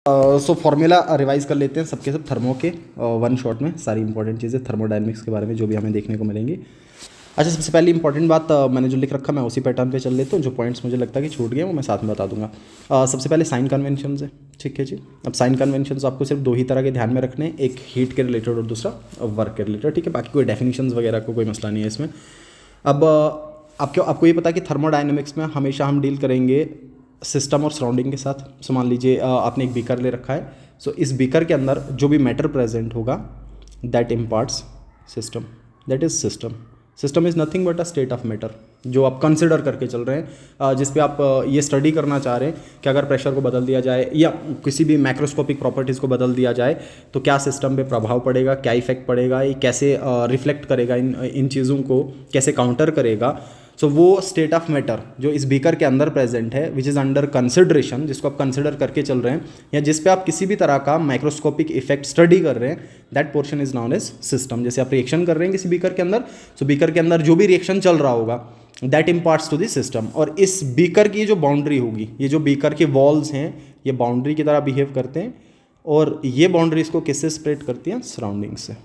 So formula revise कर लेते हैं सबके सब थर्मो के वन शॉट में, सारी इंपॉर्टेंट चीज़ें थर्मोडायनेमिक्स के बारे में जो भी हमें देखने को मिलेंगी। अच्छा, सबसे पहली इंपॉर्टेंट बात मैंने जो लिख रखा मैं उसी पैटर्न पे चल लेता हूँ, जो पॉइंट्स मुझे लगता है कि छूट गए वो मैं साथ में बता दूंगा। सबसे पहले साइन कन्वेंशन है, ठीक है जी। अब साइन कन्वेंशन आपको सिर्फ दो ही तरह के ध्यान में रखने हैं, एक हीट के रिलेटेड और दूसरा वर्क के रिलेटेड, ठीक है। बाकी कोई डेफिनेशन वगैरह को कोई मसला नहीं है इसमें। अब आपको ये पता है कि थर्मोडायनेमिक्स में हमेशा हम डील करेंगे सिस्टम और सराउंडिंग के साथ। सो मान लीजिए आपने एक बीकर ले रखा है, सो इस बीकर के अंदर जो भी मैटर प्रेजेंट होगा that imparts system, that is system. System is nothing but a state of matter जो आप कंसिडर करके चल रहे हैं, जिस पे आप ये स्टडी करना चाह रहे हैं कि अगर प्रेशर को बदल दिया जाए या किसी भी मैक्रोस्कोपिक प्रॉपर्टीज़ को बदल दिया जाए तो क्या सिस्टम पे प्रभाव पड़ेगा, क्या इफेक्ट पड़ेगा, ये कैसे रिफ्लेक्ट करेगा, इन चीज़ों को कैसे काउंटर करेगा। सो वो स्टेट ऑफ मैटर जो इस बीकर के अंदर प्रेजेंट है, विच इज़ अंडर कंसिडरेशन, जिसको आप कंसिडर करके चल रहे हैं या जिस पे आप किसी भी तरह का माइक्रोस्कोपिक इफेक्ट स्टडी कर रहे हैं, that portion is non edge system. जैसे आप रिएक्शन कर रहे हैं किसी बीकर के अंदर, सो बीकर के अंदर जो भी रिएक्शन चल रहा होगा that imparts to the system. और इस बीकर की जो बाउंड्री होगी, ये जो बीकर के वॉल्स हैं ये बाउंड्री की तरह बिहेव करते हैं, और ये बाउंड्री इसको किससे स्प्रेड करती हैं, सराउंडिंग से,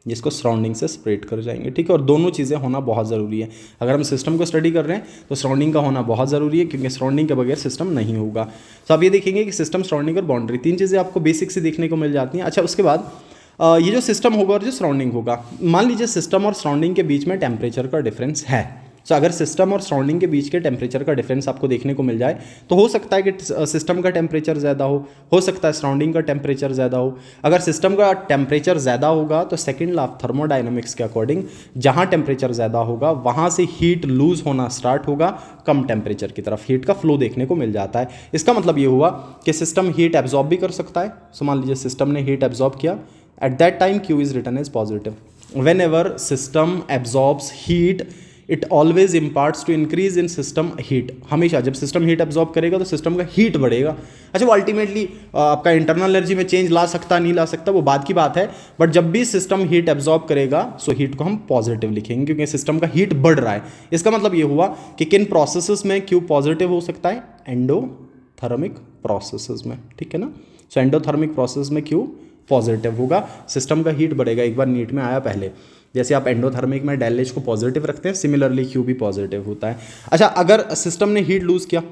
जिसको सराउंडिंग से स्प्रेड कर जाएंगे, ठीक है। और दोनों चीज़ें होना बहुत ज़रूरी है। अगर हम सिस्टम को स्टडी कर रहे हैं तो सराउंडिंग का होना बहुत ज़रूरी है, क्योंकि सराउंडिंग के बगैर सिस्टम नहीं होगा। तो आप ये देखेंगे कि सिस्टम, सराउंडिंग और बाउंड्री, तीन चीज़ें आपको बेसिक से देखने को मिल जाती हैं। अच्छा, उसके बाद ये जो सिस्टम होगा और जो सराउंडिंग होगा, मान लीजिए सिस्टम और सराउंडिंग के बीच में टेम्परेचर का डिफरेंस है। सो अगर सिस्टम और सराउंडिंग के बीच के टेम्परेचर का डिफरेंस आपको देखने को मिल जाए तो हो सकता है कि सिस्टम का टेम्परेचर ज़्यादा हो सकता है सराउंडिंग का टेम्परेचर ज़्यादा हो। अगर सिस्टम का टेम्परेचर ज़्यादा होगा तो सेकंड लॉ ऑफ थर्मोडायनामिक्स के अकॉर्डिंग जहाँ टेम्परेचर ज़्यादा होगा वहाँ से हीट लूज होना स्टार्ट होगा, कम टेम्परेचर की तरफ हीट का फ्लो देखने को मिल जाता है। इसका मतलब ये हुआ कि सिस्टम हीट एब्जॉर्ब भी कर सकता है। सो मान लीजिए सिस्टम ने हीट एब्जॉर्ब किया, at that time Q is written as positive. Whenever system absorbs heat it always imparts to increase in system heat. हमेशा जब सिस्टम हीट एब्जॉर्ब करेगा तो सिस्टम का हीट बढ़ेगा। अच्छा, वो अल्टीमेटली आपका इंटरनल एनर्जी में चेंज ला सकता नहीं ला सकता वो बात की बात है, बट जब भी सिस्टम हीट एब्जॉर्ब करेगा सो हीट को हम पॉजिटिव लिखेंगे, क्योंकि सिस्टम का हीट बढ़ रहा है। इसका मतलब ये हुआ कि किन प्रोसेसेस में Q पॉजिटिव हो सकता है, एंडोथर्मिक प्रोसेसेस में, ठीक है ना। सो एंडोथर्मिक प्रोसेस में Q पॉजिटिव होगा, सिस्टम का हीट बढ़ेगा। एक बार नीट में आया पहले, जैसे आप एंडोथर्मिक में डेल एच को पॉजिटिव रखते हैं, सिमिलरली Q भी पॉजिटिव होता है। अच्छा, अगर सिस्टम ने हीट लूज किया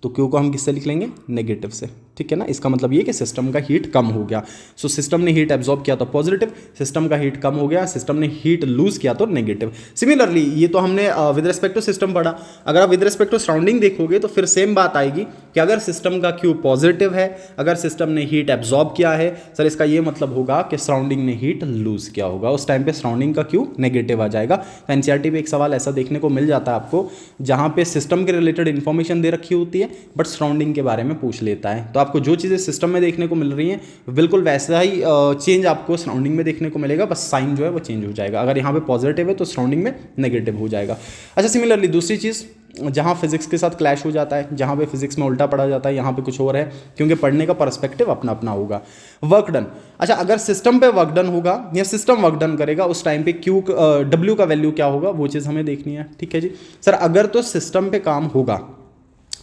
तो Q को हम किससे लिख लेंगे, नेगेटिव से, ठीक है ना। इसका मतलब ये कि सिस्टम का हीट कम हो गया। सो सिस्टम ने हीट एब्जॉर्ब किया तो पॉजिटिव, सिस्टम का हीट कम हो गया, सिस्टम ने हीट लूज किया तो नेगेटिव। सिमिलरली ये तो हमने विद रिस्पेक्ट टू सिस्टम पढ़ा। अगर आप विद रिस्पेक्ट टू सराउंडिंग देखोगे तो फिर सेम बात आएगी कि अगर सिस्टम का Q पॉजिटिव है, अगर सिस्टम ने हीट एब्जॉर्ब किया है, सर इसका ये मतलब होगा कि सराउंडिंग ने हीट लूज किया होगा। उस टाइम पे सराउंडिंग का Q नेगेटिव आ जाएगा। तो एनसीईआरटी पे एक सवाल ऐसा देखने को मिल जाता है आपको, जहां पे सिस्टम के रिलेटेड इंफॉर्मेशन दे रखी होती है बट सराउंडिंग के बारे में पूछ लेता है। तो आपको जो चीज़ें सिस्टम में देखने को मिल रही हैं बिल्कुल वैसा ही चेंज आपको सराउंडिंग में देखने को मिलेगा, बस साइन जो है वो चेंज हो जाएगा। अगर यहाँ पे पॉजिटिव है तो सराउंडिंग में नेगेटिव हो जाएगा। अच्छा, सिमिलरली दूसरी चीज़ जहाँ फिजिक्स के साथ क्लैश हो जाता है, जहाँ पे फिजिक्स में उल्टा पड़ा जाता है, यहाँ पे कुछ और है, क्योंकि पढ़ने का पर्सपेक्टिव अपना अपना होगा। वर्क डन, अच्छा अगर सिस्टम पे वर्क डन होगा या सिस्टम वर्क डन करेगा उस टाइम पे W का वैल्यू क्या होगा वो चीज़ हमें देखनी है, ठीक है जी। सर अगर तो सिस्टम पे काम होगा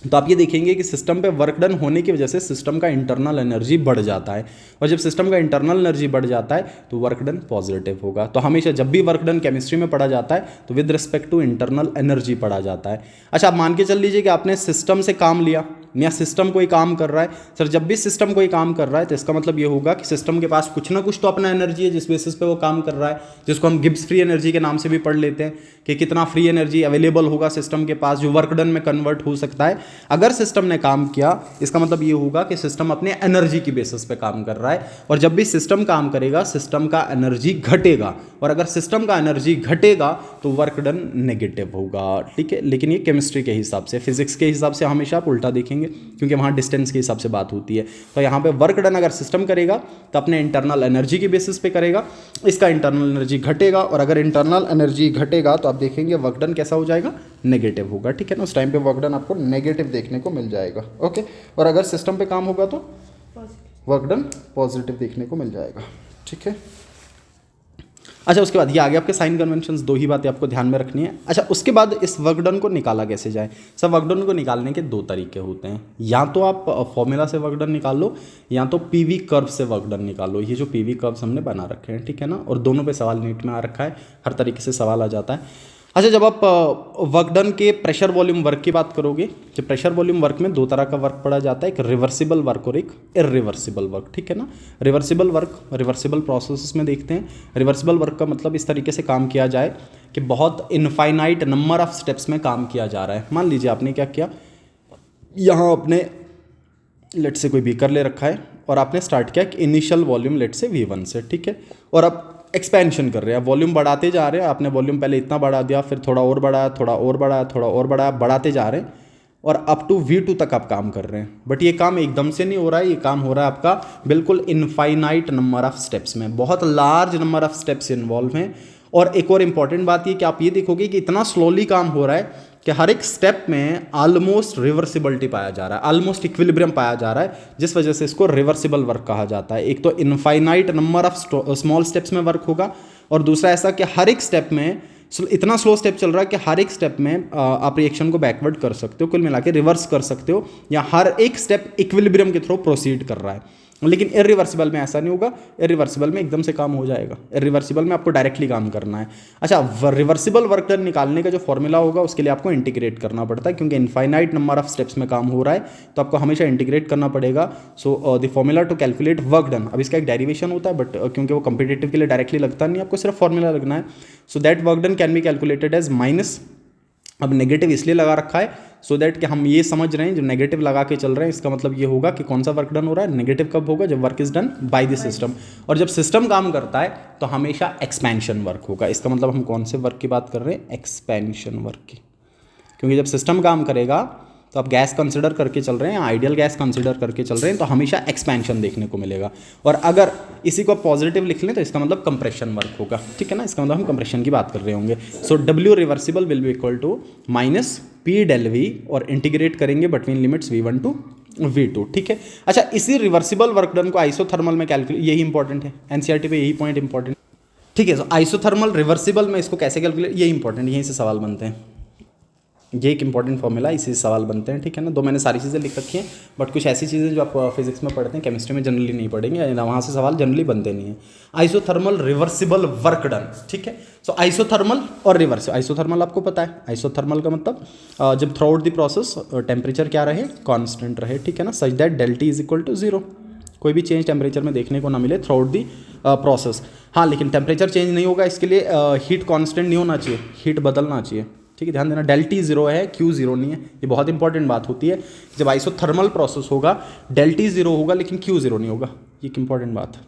तो आप ये देखेंगे कि सिस्टम पे वर्क डन होने की वजह से सिस्टम का इंटरनल एनर्जी बढ़ जाता है, और जब सिस्टम का इंटरनल एनर्जी बढ़ जाता है तो वर्क डन पॉजिटिव होगा। तो हमेशा जब भी वर्क डन केमिस्ट्री में पढ़ा जाता है तो with respect to internal energy पढ़ा जाता है। अच्छा, आप मान के चल लीजिए कि आपने सिस्टम से काम लिया या सिस्टम कोई काम कर रहा है। सर जब भी सिस्टम कोई काम कर रहा है तो इसका मतलब ये होगा कि सिस्टम के पास कुछ ना कुछ तो अपना एनर्जी है जिस बेसिस पे वो काम कर रहा है, जिसको हम गिब्स फ्री एनर्जी के नाम से भी पढ़ लेते हैं कि कितना फ्री एनर्जी अवेलेबल होगा सिस्टम के पास जो वर्क डन में कन्वर्ट हो सकता है। अगर सिस्टम ने काम किया इसका मतलब ये होगा कि सिस्टम अपने एनर्जी की बेसिस पे काम कर रहा है, और जब भी सिस्टम काम करेगा सिस्टम का एनर्जी घटेगा, और अगर सिस्टम का एनर्जी घटेगा तो वर्क डन नेगेटिव होगा, ठीक है। लेकिन ये केमिस्ट्री के हिसाब से, फिजिक्स के हिसाब से हमेशा आप उल्टा देखेंगे, क्योंकि वहाँ डिस्टेंस के हिसाब से बात होती है। तो यहाँ पे वर्क डन अगर सिस्टम करेगा तो अपने इंटरनल एनर्जी की बेसिस पे करेगा, इसका इंटरनल एनर्जी घटेगा, और अगर इंटरनल एनर्जी घटेगा तो आप देखेंगे वर्क डन कैसा हो जाएगा, नेगेटिव होगा, ठीक है ना। उस टाइम पे वर्क डन आपको नेगेटिव देखने को मिल जाएगा, ओके। और अगर सिस्टम पे काम होगा तो वर्क डन पॉजिटिव देखने को मिल जाएगा, ठीक है। अच्छा, उसके बाद ये आगे आपके साइन कन्वेंशंस, दो ही बातें आपको ध्यान में रखनी है। अच्छा, उसके बाद इस वर्क डन को निकाला कैसे जाए। सब वर्क डन को निकालने के दो तरीके होते हैं, या तो आप फॉर्मूला से वर्क डन निकाल लो, या तो पीवी कर्व से वर्क डन निकाल लो। ये जो पीवी कर्व्स हमने बना रखे हैं, ठीक है ना, और दोनों पे सवाल नीट में आ रखा है, हर तरीके से सवाल आ जाता है। अच्छा, जब आप वर्क डन के प्रेशर वॉल्यूम वर्क की बात करोगे, तो प्रेशर वॉल्यूम वर्क में दो तरह का वर्क पड़ा जाता है, एक रिवर्सिबल वर्क और एक इरिवर्सिबल वर्क, ठीक है ना। रिवर्सिबल वर्क रिवर्सिबल प्रोसेस में देखते हैं। रिवर्सिबल वर्क का मतलब इस तरीके से काम किया जाए कि बहुत इनफाइनाइट नंबर ऑफ स्टेप्स में काम किया जा रहा है। मान लीजिए आपने क्या किया, यहाँ आपने लेट से कोई बीकर ले रखा है और आपने स्टार्ट किया कि इनिशियल वॉल्यूम लेट से V1 से, ठीक है, और आप एक्सपेंशन कर रहे हैं, वॉल्यूम बढ़ाते जा रहे हैं। आपने वॉल्यूम पहले इतना बढ़ा दिया, फिर थोड़ा और बढ़ाया, थोड़ा और बढ़ाया, थोड़ा और बढ़ाया, बढ़ाते जा रहे हैं और अप टू V2 तक आप काम कर रहे हैं। बट ये काम एकदम से नहीं हो रहा है, ये काम हो रहा है आपका बिल्कुल इनफाइनाइट नंबर ऑफ स्टेप्स में, बहुत large number of steps involve हैं। और एक और इंपॉर्टेंट बात ये कि आप ये देखोगे कि इतना स्लोली काम हो रहा है कि हर एक स्टेप में ऑलमोस्ट रिवर्सिबिलिटी पाया जा रहा है, ऑलमोस्ट इक्विलिब्रियम पाया जा रहा है, जिस वजह से इसको रिवर्सिबल वर्क कहा जाता है। एक तो infinite number of small steps में वर्क होगा, और दूसरा ऐसा कि हर एक स्टेप में इतना स्लो स्टेप चल रहा है कि हर एक स्टेप में आप रिएक्शन को बैकवर्ड कर सकते हो, कुल मिला के रिवर्स कर सकते हो, या हर एक स्टेप इक्विलिब्रियम के थ्रू प्रोसीड कर रहा है। लेकिन इरिवर्सिबल में ऐसा नहीं होगा, इरिवर्सिबल में एकदम से काम हो जाएगा, इरिवर्सिबल में आपको डायरेक्टली काम करना है। अच्छा, रिवर्सिबल वर्क डन निकालने का जो फॉर्मूला होगा उसके लिए आपको इंटीग्रेट करना पड़ता है, क्योंकि इनफाइनाइट नंबर ऑफ स्टेप्स में काम हो रहा है, तो आपको हमेशा इंटीग्रेट करना पड़ेगा। So the formula to calculate work done, अब इसका एक डेरिवेशन होता है, बट क्योंकि वो कम्पिटेटिव के लिए डायरेक्टली लगता नहीं, आपको सिर्फ फॉर्मूला लगना है। So that work done can be calculated as minus, अब नेगेटिव इसलिए लगा रखा है सो दैट कि हम ये समझ रहे हैं, जो नेगेटिव लगा के चल रहे हैं इसका मतलब ये होगा कि कौन सा वर्क डन हो रहा है। नेगेटिव कब होगा, जब work is done by the system, और जब सिस्टम काम करता है तो हमेशा एक्सपेंशन वर्क होगा। इसका मतलब हम कौन से वर्क की बात कर रहे हैं, एक्सपेंशन वर्क की, क्योंकि जब सिस्टम काम करेगा तो आप गैस कंसिडर करके चल रहे हैं, आइडियल गैस कंसिडर करके चल रहे हैं, तो हमेशा एक्सपेंशन देखने को मिलेगा। और अगर इसी को पॉजिटिव लिख लें तो इसका मतलब कंप्रेशन वर्क होगा, ठीक है ना, इसका मतलब हम कंप्रेशन की बात कर रहे होंगे। So W reversible will be equal to minus P del V, और इंटीग्रेट करेंगे between limits V1 to V2, ठीक है। अच्छा, इसी रिवर्सिबल वर्क डन को आइसोथर्मल में कैलकुलेट, यही इंपॉर्टेंट है, NCERT पे यही पॉइंट इंपॉर्टेंट, ठीक है। सो आइसोथर्मल रिवर्सिबल में इसको कैसे कैलकुलेट, ये इंपॉर्टेंट, यहीं से सवाल बनते हैं, ये एक इंपॉर्टेंट फॉर्मूला, इसी से सवाल बनते हैं, ठीक है ना। दो मैंने सारी चीज़ें लिख रखी हैं, बट कुछ ऐसी चीज़ें जो आप फिजिक्स में पढ़ते हैं, केमिस्ट्री में जनरली नहीं पढ़ेंगे, वहाँ से सवाल जनरली बनते नहीं हैं। आइसोथर्मल रिवर्सिबल वर्क डन, ठीक है। सो आइसोथर्मल और रिवर्स, आइसोथर्मल आपको पता है, आइसोथर्मल का मतलब जब throughout the process temperature क्या रहे, कॉन्स्टेंट रहे, ठीक है ना, such that delta is equal to 0, कोई भी चेंज टेम्परेचर में देखने को ना मिले थ्रू आउट दी प्रोसेस। हाँ, लेकिन टेम्परेचर चेंज नहीं होगा, इसके लिए हीट कांस्टेंट नहीं होना चाहिए, हीट बदलना चाहिए, ठीक है। ध्यान देना, डेल्टा T 0 है, Q 0 नहीं है, ये बहुत इंपॉर्टेंट बात होती है। जब आइसोथर्मल प्रोसेस होगा डेल्टा T 0 होगा लेकिन Q 0 नहीं होगा, ये एक इंपॉर्टेंट बात है,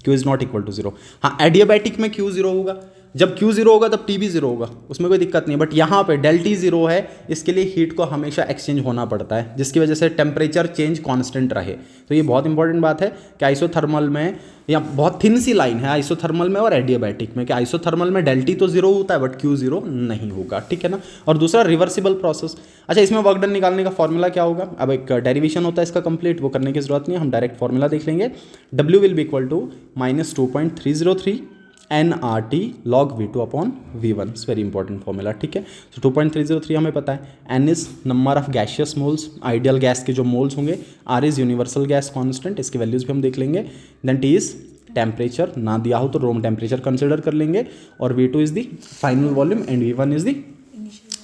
Q is not equal to 0। हाँ, एडियाबैटिक में Q 0 होगा, जब Q 0 होगा तब T भी 0 होगा, उसमें कोई दिक्कत नहीं है। बट यहाँ पे डेल्टा T 0 है, इसके लिए हीट को हमेशा एक्सचेंज होना पड़ता है, जिसकी वजह से टेम्परेचर चेंज कांस्टेंट रहे। तो ये बहुत इंपॉर्टेंट बात है कि आइसोथर्मल में, या बहुत थिन सी लाइन है आइसोथर्मल में और एडियाबैटिक में, कि आइसोथर्मल में डेल्टा T तो 0 होता है बट Q 0 नहीं होगा, ठीक है ना। और दूसरा रिवर्सिबल प्रोसेस। अच्छा, इसमें वर्क डन निकालने का फॉर्मूला क्या होगा, अब एक डेरिवेशन होता है इसका कंप्लीट, वो करने की जरूरत नहीं है, हम डायरेक्ट फॉर्मूला देख लेंगे। W will be equal to minus 2.303 nRT log V2 upon V1, it's very important formula, ठीक है। सो 2.303 हमें पता है, N is number of gaseous moles, ideal gas के जो मोल्स होंगे, R is universal gas constant, इसकी वैल्यूज भी हम देख लेंगे। देन T इज टेम्परेचर, ना दिया हो तो रूम टेम्परेचर कंसिडर कर लेंगे, और V2 is the final volume and V1 is the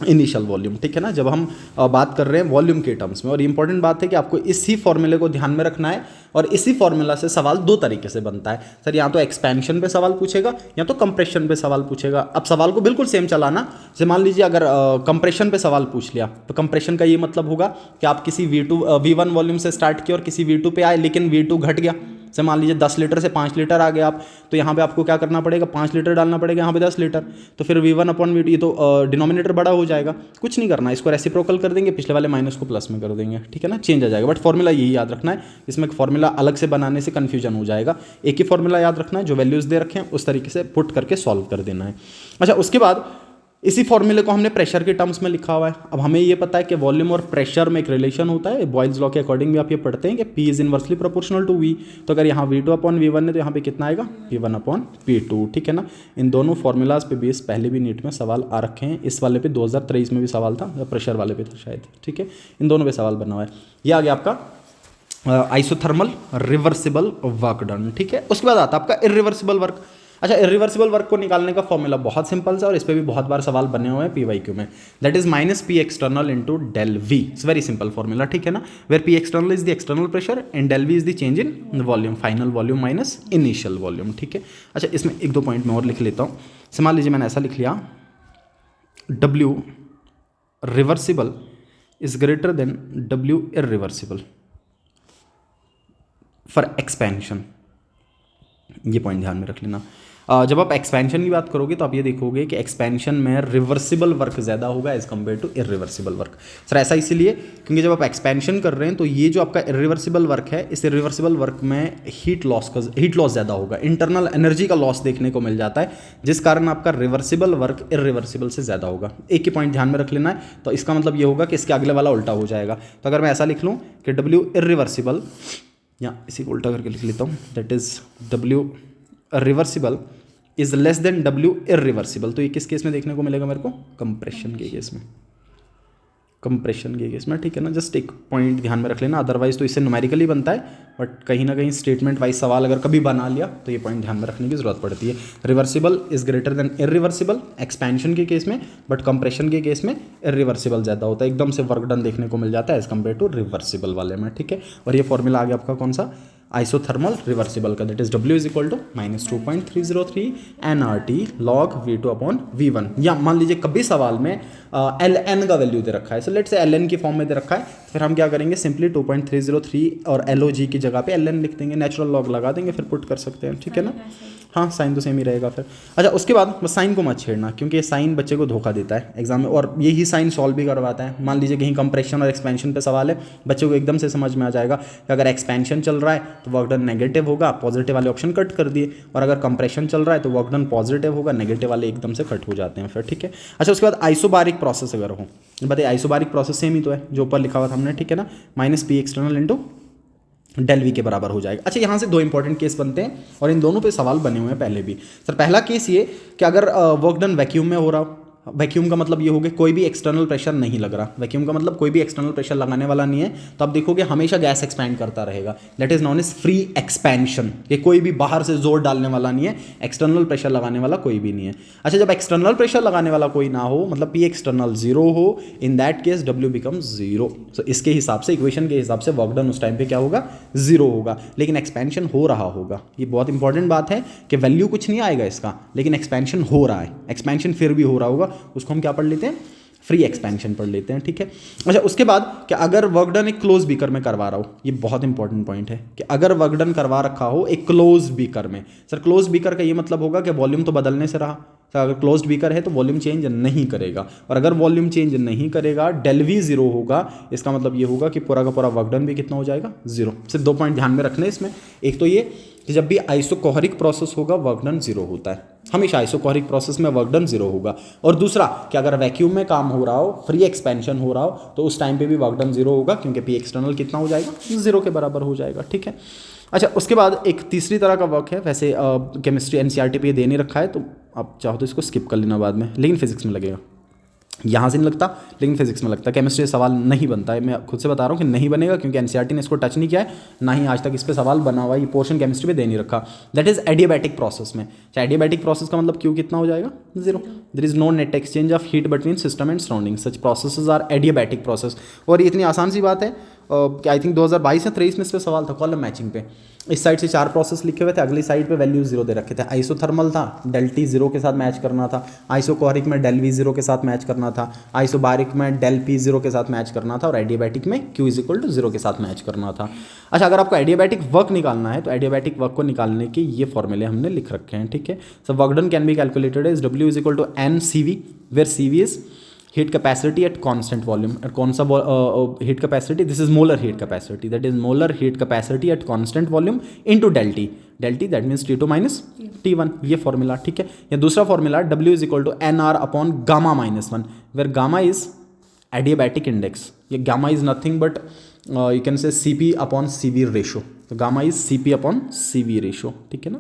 initial volume, ठीक है ना। जब हम बात कर रहे हैं वॉल्यूम के टर्म्स में, और इंपॉर्टेंट बात है कि आपको इसी फॉर्मूले को ध्यान में रखना है, और इसी फॉर्मूला से सवाल दो तरीके से बनता है। सर, या तो एक्सपेंशन पे सवाल पूछेगा या तो कंप्रेशन पे सवाल पूछेगा। अब सवाल को बिल्कुल सेम चलाना, जैसे मान लीजिए अगर कंप्रेशन पे सवाल पूछ लिया, तो कंप्रेशन का ये मतलब होगा कि आप किसी V1 वॉल्यूम से स्टार्ट किए और किसी V2 पे आए, लेकिन V2 घट गया, से मान लीजिए 10 लीटर से 5 लीटर आ गए आप, तो यहाँ पे आपको क्या करना पड़ेगा, 5 लीटर डालना पड़ेगा, यहाँ पे 10 लीटर, तो फिर V1 अपॉन V2, ये तो डिनोमिनेटर बड़ा हो जाएगा। कुछ नहीं करना, इसको रेसिप्रोकल कर देंगे, पिछले वाले माइनस को प्लस में कर देंगे, ठीक है ना, चेंज आ जाएगा। बट फॉर्मूला यही याद रखना है, इसमें फॉर्मूला अलग से बनाने से कन्फ्यूजन हो जाएगा। एक ही फॉर्मूला याद रखना है, जो वैल्यूज़ दे रखे हैं उस तरीके से पुट करके सॉल्व कर देना है। अच्छा, उसके बाद इसी फॉर्मूले को हमने प्रेशर के टर्म्स में लिखा हुआ है। अब हमें ये पता है कि वॉल्यूम और प्रेशर में एक रिलेशन होता है, बॉयल्स लॉ के अकॉर्डिंग भी आप ये पढ़ते हैं कि P is inversely proportional to V। तो अगर यहाँ V2/V1 है तो यहाँ पे कितना आएगा P1/P2, ठीक है ना। इन दोनों फॉर्मूलाज पे बेस पहले भी नीट में सवाल आ रखे हैं। इस वाले पे 2023 में भी सवाल था, प्रेशर वाले पे था शायद, ठीक है। इन दोनों पे सवाल बना हुआ है। ये आ गया आपका आइसोथर्मल रिवर्सिबल वर्क डन, ठीक है। उसके बाद आता है आपका इरिवर्सिबल वर्क। अच्छा, इरिवर्सिबल वर्क को निकालने का फॉर्मूला बहुत सिंपल सा और इस पर भी बहुत बार सवाल बने हुए हैं PYQ में। That is -P external into del V। It's very simple formula, ठीक है ना। Where P external is the external pressure and del V is the change in volume, final volume minus initial volume, ठीक है। अच्छा, इसमें एक दो point मैं और लिख लेता हूँ। मान लीजिए मैंने ऐसा लिख लिया, W reversible is greater than W irreversible for expansion. ये पॉइंट ध्यान में रख लेना। जब आप एक्सपेंशन की बात करोगे तो आप ये देखोगे कि एक्सपेंशन में रिवर्सिबल वर्क ज़्यादा होगा as compare to irreversible work. Sir ऐसा इसीलिए क्योंकि जब आप एक्सपेंशन कर रहे हैं तो ये जो आपका इरिवर्सिबल वर्क है, इस इरिवर्सिबल वर्क में हीट लॉस ज़्यादा होगा, इंटरनल एनर्जी का लॉस देखने को मिल जाता है, जिस कारण आपका रिवर्सिबल वर्क इरिवर्सिबल से ज़्यादा होगा। एक ही पॉइंट ध्यान में रख लेना है। तो इसका मतलब ये होगा कि इसके अगले वाला उल्टा हो जाएगा। तो अगर मैं ऐसा लिख लूँ कि W इरिवर्सिबल, या इसी को उल्टा करके लिख लेता हूँ, that is W reversible is less than W irreversible. तो ये किस केस में देखने को मिलेगा मेरे को? कंप्रेशन के केस में, कंप्रेशन के केस में, ठीक है ना। जस्ट एक पॉइंट ध्यान में रख लेना, अदरवाइज तो इससे न्यूमेरिकली बनता है, बट कहीं ना कहीं स्टेटमेंट वाइज सवाल अगर कभी बना लिया तो ये पॉइंट ध्यान में रखने की जरूरत पड़ती है। Reversible is greater than irreversible expansion के केस में, बट कंप्रेशन के केस में इरिवर्सिबल ज़्यादा होता है, एकदम से वर्क डन देखने को मिल जाता है एज कम्पेयर टू रिवर्सिबल वाले में, ठीक है। और ये फॉर्मूला आ गया आपका कौन सा? आइसोथर्मल रिवर्सिबल का, that is W is equal to -2.303 nRT log V2/V1। या मान लीजिए कभी सवाल में ln का वैल्यू दे रखा है, सो लेट्स से ln की फॉर्म में दे रखा है, फिर हम क्या करेंगे, सिंपली 2.303 और LOG की जगह पे ln लिख देंगे, नेचुरल लॉग लगा देंगे, फिर पुट कर सकते हैं, ठीक है ना। हाँ, साइन तो सेम ही रहेगा फिर। अच्छा, उसके बाद बस साइन को मत छेड़ना, क्योंकि ये साइन बच्चे को धोखा देता है एग्जाम में, और यही साइन सॉल्व भी करवाता है। मान लीजिए कहीं कंप्रेशन और एक्सपेंशन पे सवाल है, बच्चे को एकदम से समझ में आ जाएगा कि अगर एक्सपेंशन चल रहा है तो वर्क डन नेगेटिव होगा, पॉजिटिव वाले ऑप्शन कट कर दिए, और अगर कंप्रेशन चल रहा है तो वर्क डन पॉजिटिव होगा, नेगेटिव वाले एकदम से कट हो जाते हैं फिर, ठीक है। अच्छा, उसके बाद आइसोबारिक प्रोसेस अगर हो, बताइए आइसोबारिक प्रोसेस सेम ही तो है जो ऊपर लिखा हुआ था हमने, ठीक है ना। -P external into del V के बराबर हो जाएगा। अच्छा, यहाँ से दो इंपॉर्टेंट केस बनते हैं और इन दोनों पे सवाल बने हुए हैं पहले भी। सर पहला केस ये कि अगर वर्क डन वैक्यूम में हो रहा हो, वैक्यूम का मतलब ये हो गया कोई भी एक्सटर्नल प्रेशर नहीं लग रहा, वैक्यूम का मतलब कोई भी एक्सटर्नल प्रेशर लगाने वाला नहीं है, तो आप देखोगे हमेशा गैस एक्सपैंड करता रहेगा, that is non as free expansion. ये कोई भी बाहर से जोर डालने वाला नहीं है, एक्सटर्नल प्रेशर लगाने वाला कोई भी नहीं है। अच्छा, जब एक्सटर्नल प्रेशर लगाने वाला कोई ना हो, मतलब P एक्सटर्नल 0 हो, इन दैट केस W बिकम्स 0। तो इसके हिसाब से, इक्वेशन के हिसाब से वर्क डन उस टाइम पे क्या होगा? 0 होगा, लेकिन एक्सपेंशन हो रहा होगा। ये बहुत इंपॉर्टेंट बात है कि वैल्यू कुछ नहीं आएगा इसका, लेकिन एक्सपेंशन हो रहा है, एक्सपेंशन फिर भी हो रहा होगा, उसको हम क्या पढ़ लेते हैं? फ्री एक्सपेंशन पढ़ लेते हैं, ठीक है। अच्छा, उसके बाद कि अगर वर्क डन एक क्लोज बीकर में करवा रहा हो, ये बहुत इंपॉर्टेंट पॉइंट है कि अगर वर्क डन करवा रखा हो एक क्लोज बीकर में, सर क्लोज बीकर का ये मतलब होगा कि वॉल्यूम तो बदलने से रहा, तो अगर क्लोज्ड बीकर है तो वॉल्यूम चेंज नहीं करेगा, और अगर वॉल्यूम चेंज नहीं करेगा, डेल V 0 होगा, इसका मतलब ये होगा कि पूरा का पूरा वर्क डन भी कितना हो जाएगा? 0। सिर्फ दो पॉइंट ध्यान में रखने इसमें, एक तो ये कि जब भी आइसोकोहरिक प्रोसेस होगा वर्क डन 0 होता है, हमेशा आइसोकोहरिक प्रोसेस में वर्क डन 0 होगा। और दूसरा कि अगर वैक्यूम में काम हो रहा हो, फ्री एक्सपेंशन हो रहा हो, तो उस टाइम पे भी वर्क डन 0 होगा, क्योंकि P एक्सटर्नल कितना हो जाएगा? 0 के बराबर हो जाएगा, ठीक है। अच्छा, उसके बाद एक तीसरी तरह का वर्क है, वैसे केमिस्ट्री NCERT पे ये दे नहीं रखा है, तो आप चाहो तो इसको स्किप कर लेना बाद में, लेकिन फिजिक्स में लगेगा। यहाँ से नहीं लगता, लेकिन फिजिक्स में लगता है। केमिस्ट्री सवाल नहीं बनता है, मैं खुद से बता रहा हूँ कि नहीं बनेगा, क्योंकि NCERT ने इसको टच नहीं किया है, ना ही आज तक इस पर सवाल बना हुआ है, ये पोर्शन केमिस्ट्री पे दे नहीं रखा। दैट इज एडियाबैटिक प्रोसेस में। एडियाबैटिक प्रोसेस का मतलब Q कितना हो जाएगा? 0। There is no net exchange of heat between system and surrounding, such processes are adiabatic process. और ये इतनी आसान सी बात है कि आई थिंक 2022 या 23 में इस पर सवाल था कॉलम मैचिंग पे। इस साइड से 4 प्रोसेस लिखे हुए थे, अगली साइड पे वैल्यू 0 दे रखे थे। आइसोथर्मल था, डेल T 0 के साथ मैच करना था, आइसोकोरिक में डेल V 0 के साथ मैच करना था, आइसोबारिक में डेल P 0 के साथ मैच करना था, और एडियाबैटिक में Q इज इक्वल टू 0 के साथ मैच करना था। अच्छा, अगर आपको एडियाबैटिक वर्क निकालना है तो एडियाबैटिक वर्क को निकालने के ये फॉर्मूले हमने लिख रखे हैं, ठीक है। So work done can be calculated as W is equal to NCV, where CV is heat capacity at constant volume, कौन सा heat capacity, this is molar heat capacity, that is molar heat capacity at constant volume into del T, that means T2 minus T1, ये formula, ठीक है। या दूसरा formula W is equal to NR upon gamma minus 1, where gamma is adiabatic index, ये gamma is nothing but you can say CP upon CV ratio, तो gamma is CP upon CV ratio, ठीक है ना,